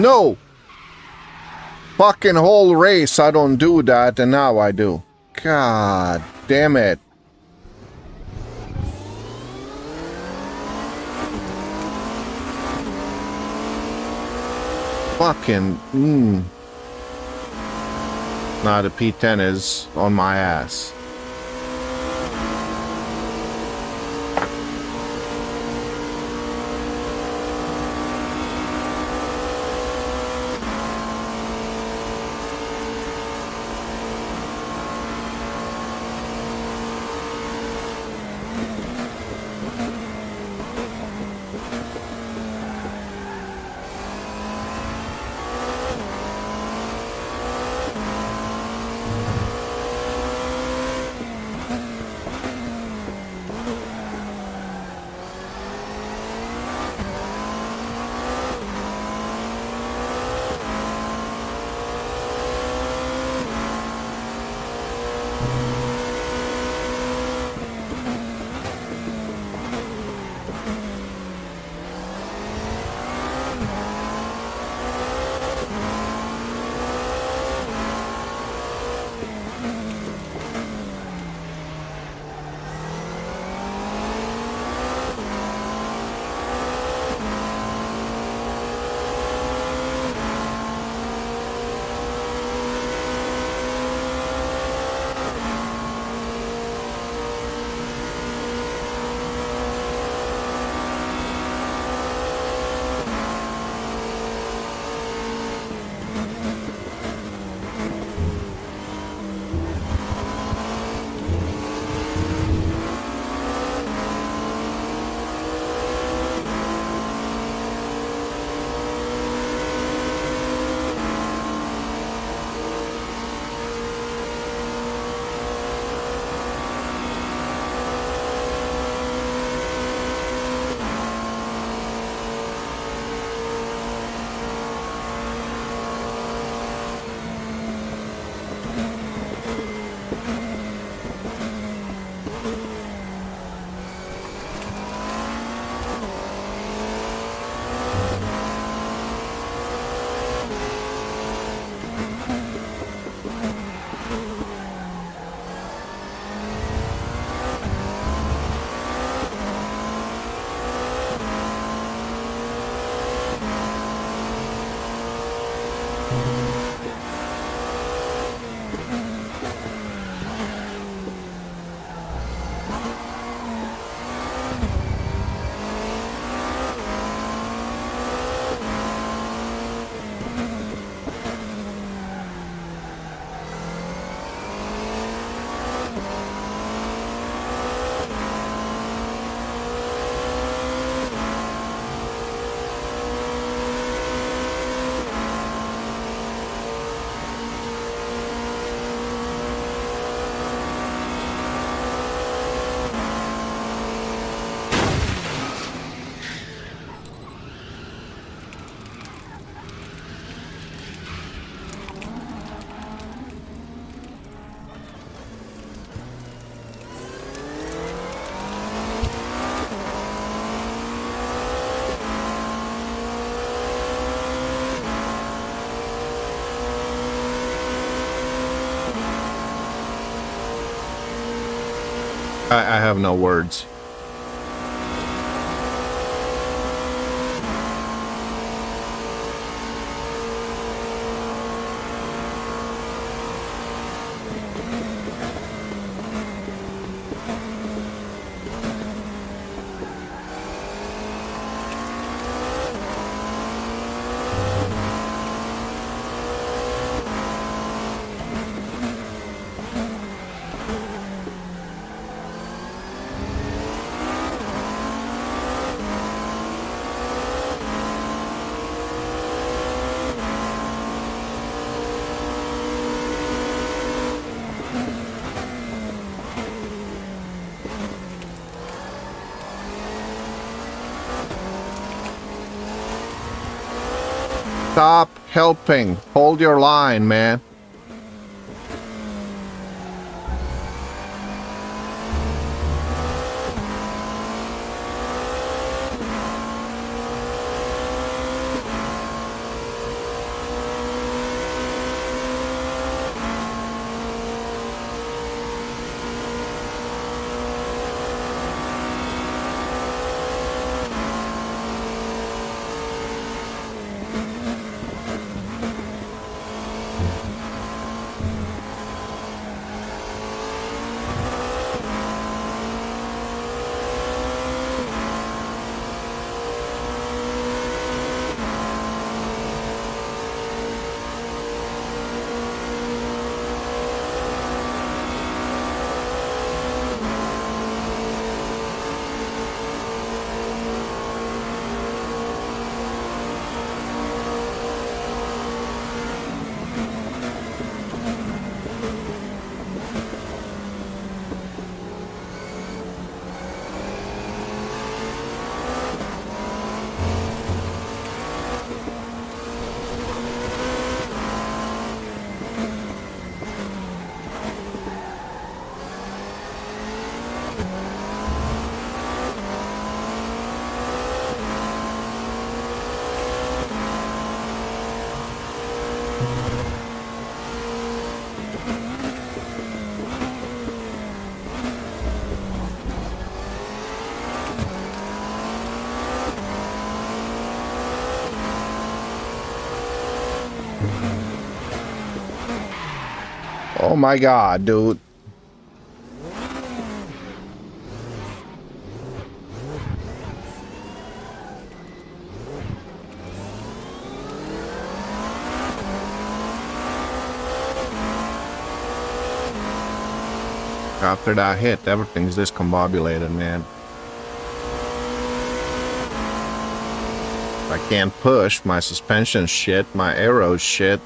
No! Fucking whole race, I don't do that, and now I do. God damn it. Fucking, Now the P10 is on my ass. I have no words. Stop helping. Hold your line, man. Oh my god, dude. After that hit, everything's discombobulated, man. I can't push, my suspension shit, my arrows shit.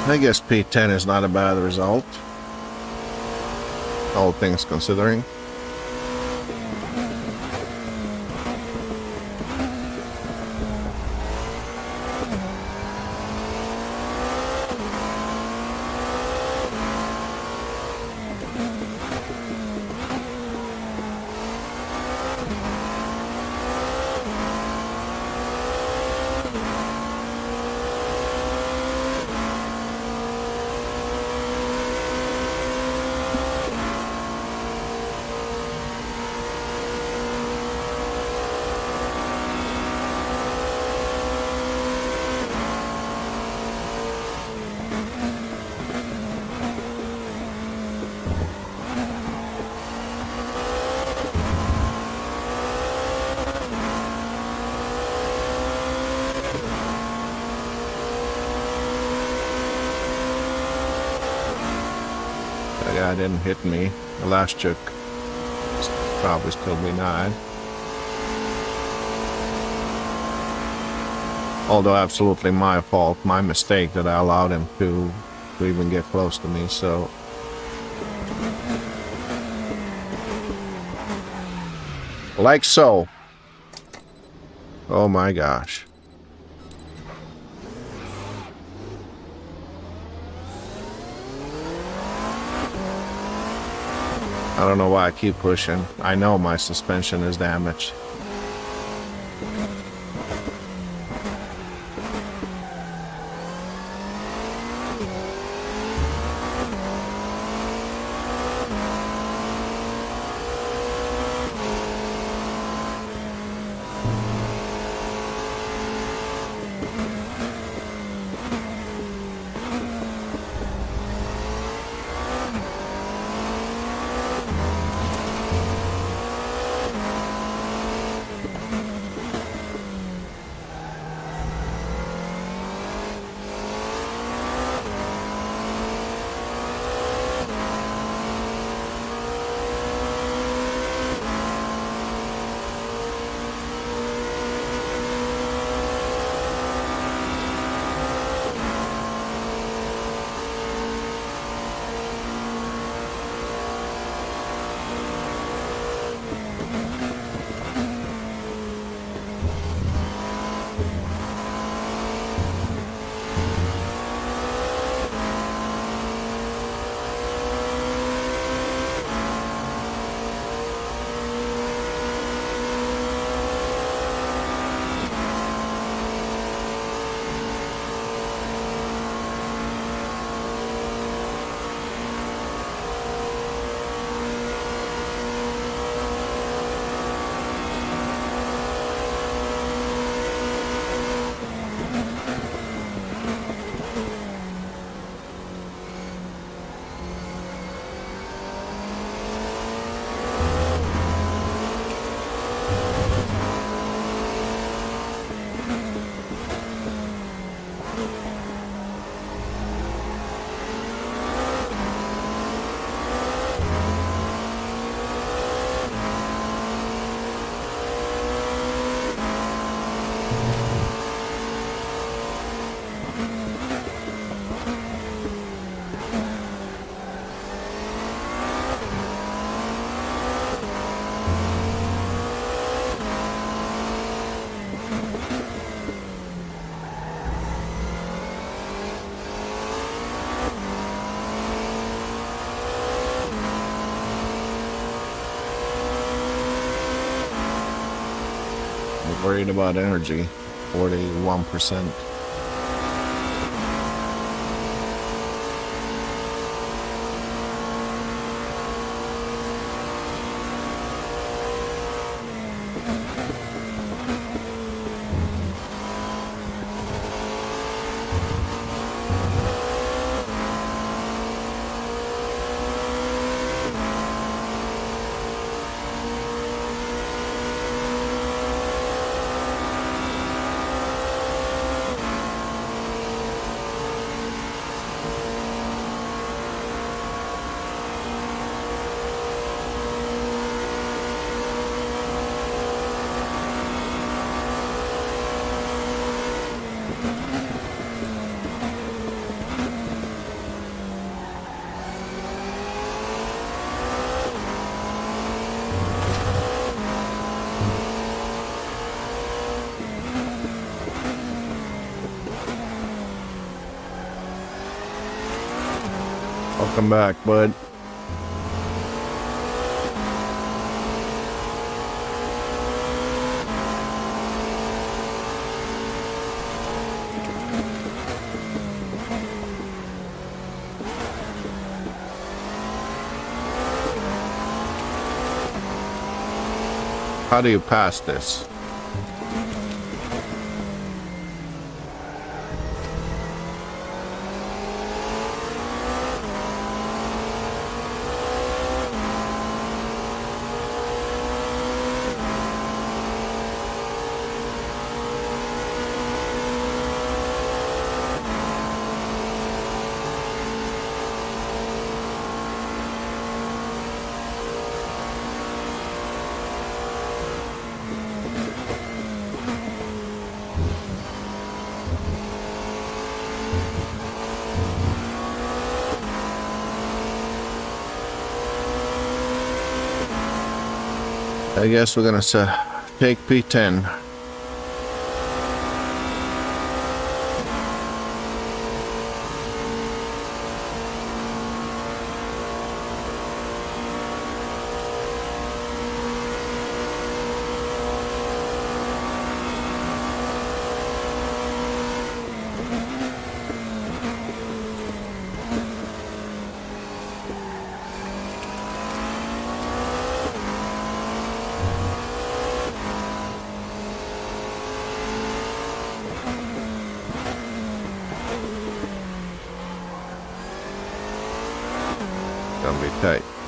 I guess P10 is not a bad result, all things considering. That guy didn't hit me. The last chick probably still be nine. Although absolutely my fault, my mistake that I allowed him to even get close to me, so. Like so. Oh my gosh. I don't know why I keep pushing. I know my suspension is damaged. Worried about energy, 41%. Welcome back, bud. How do you pass this? I guess we're gonna take P10. Gonna be tight.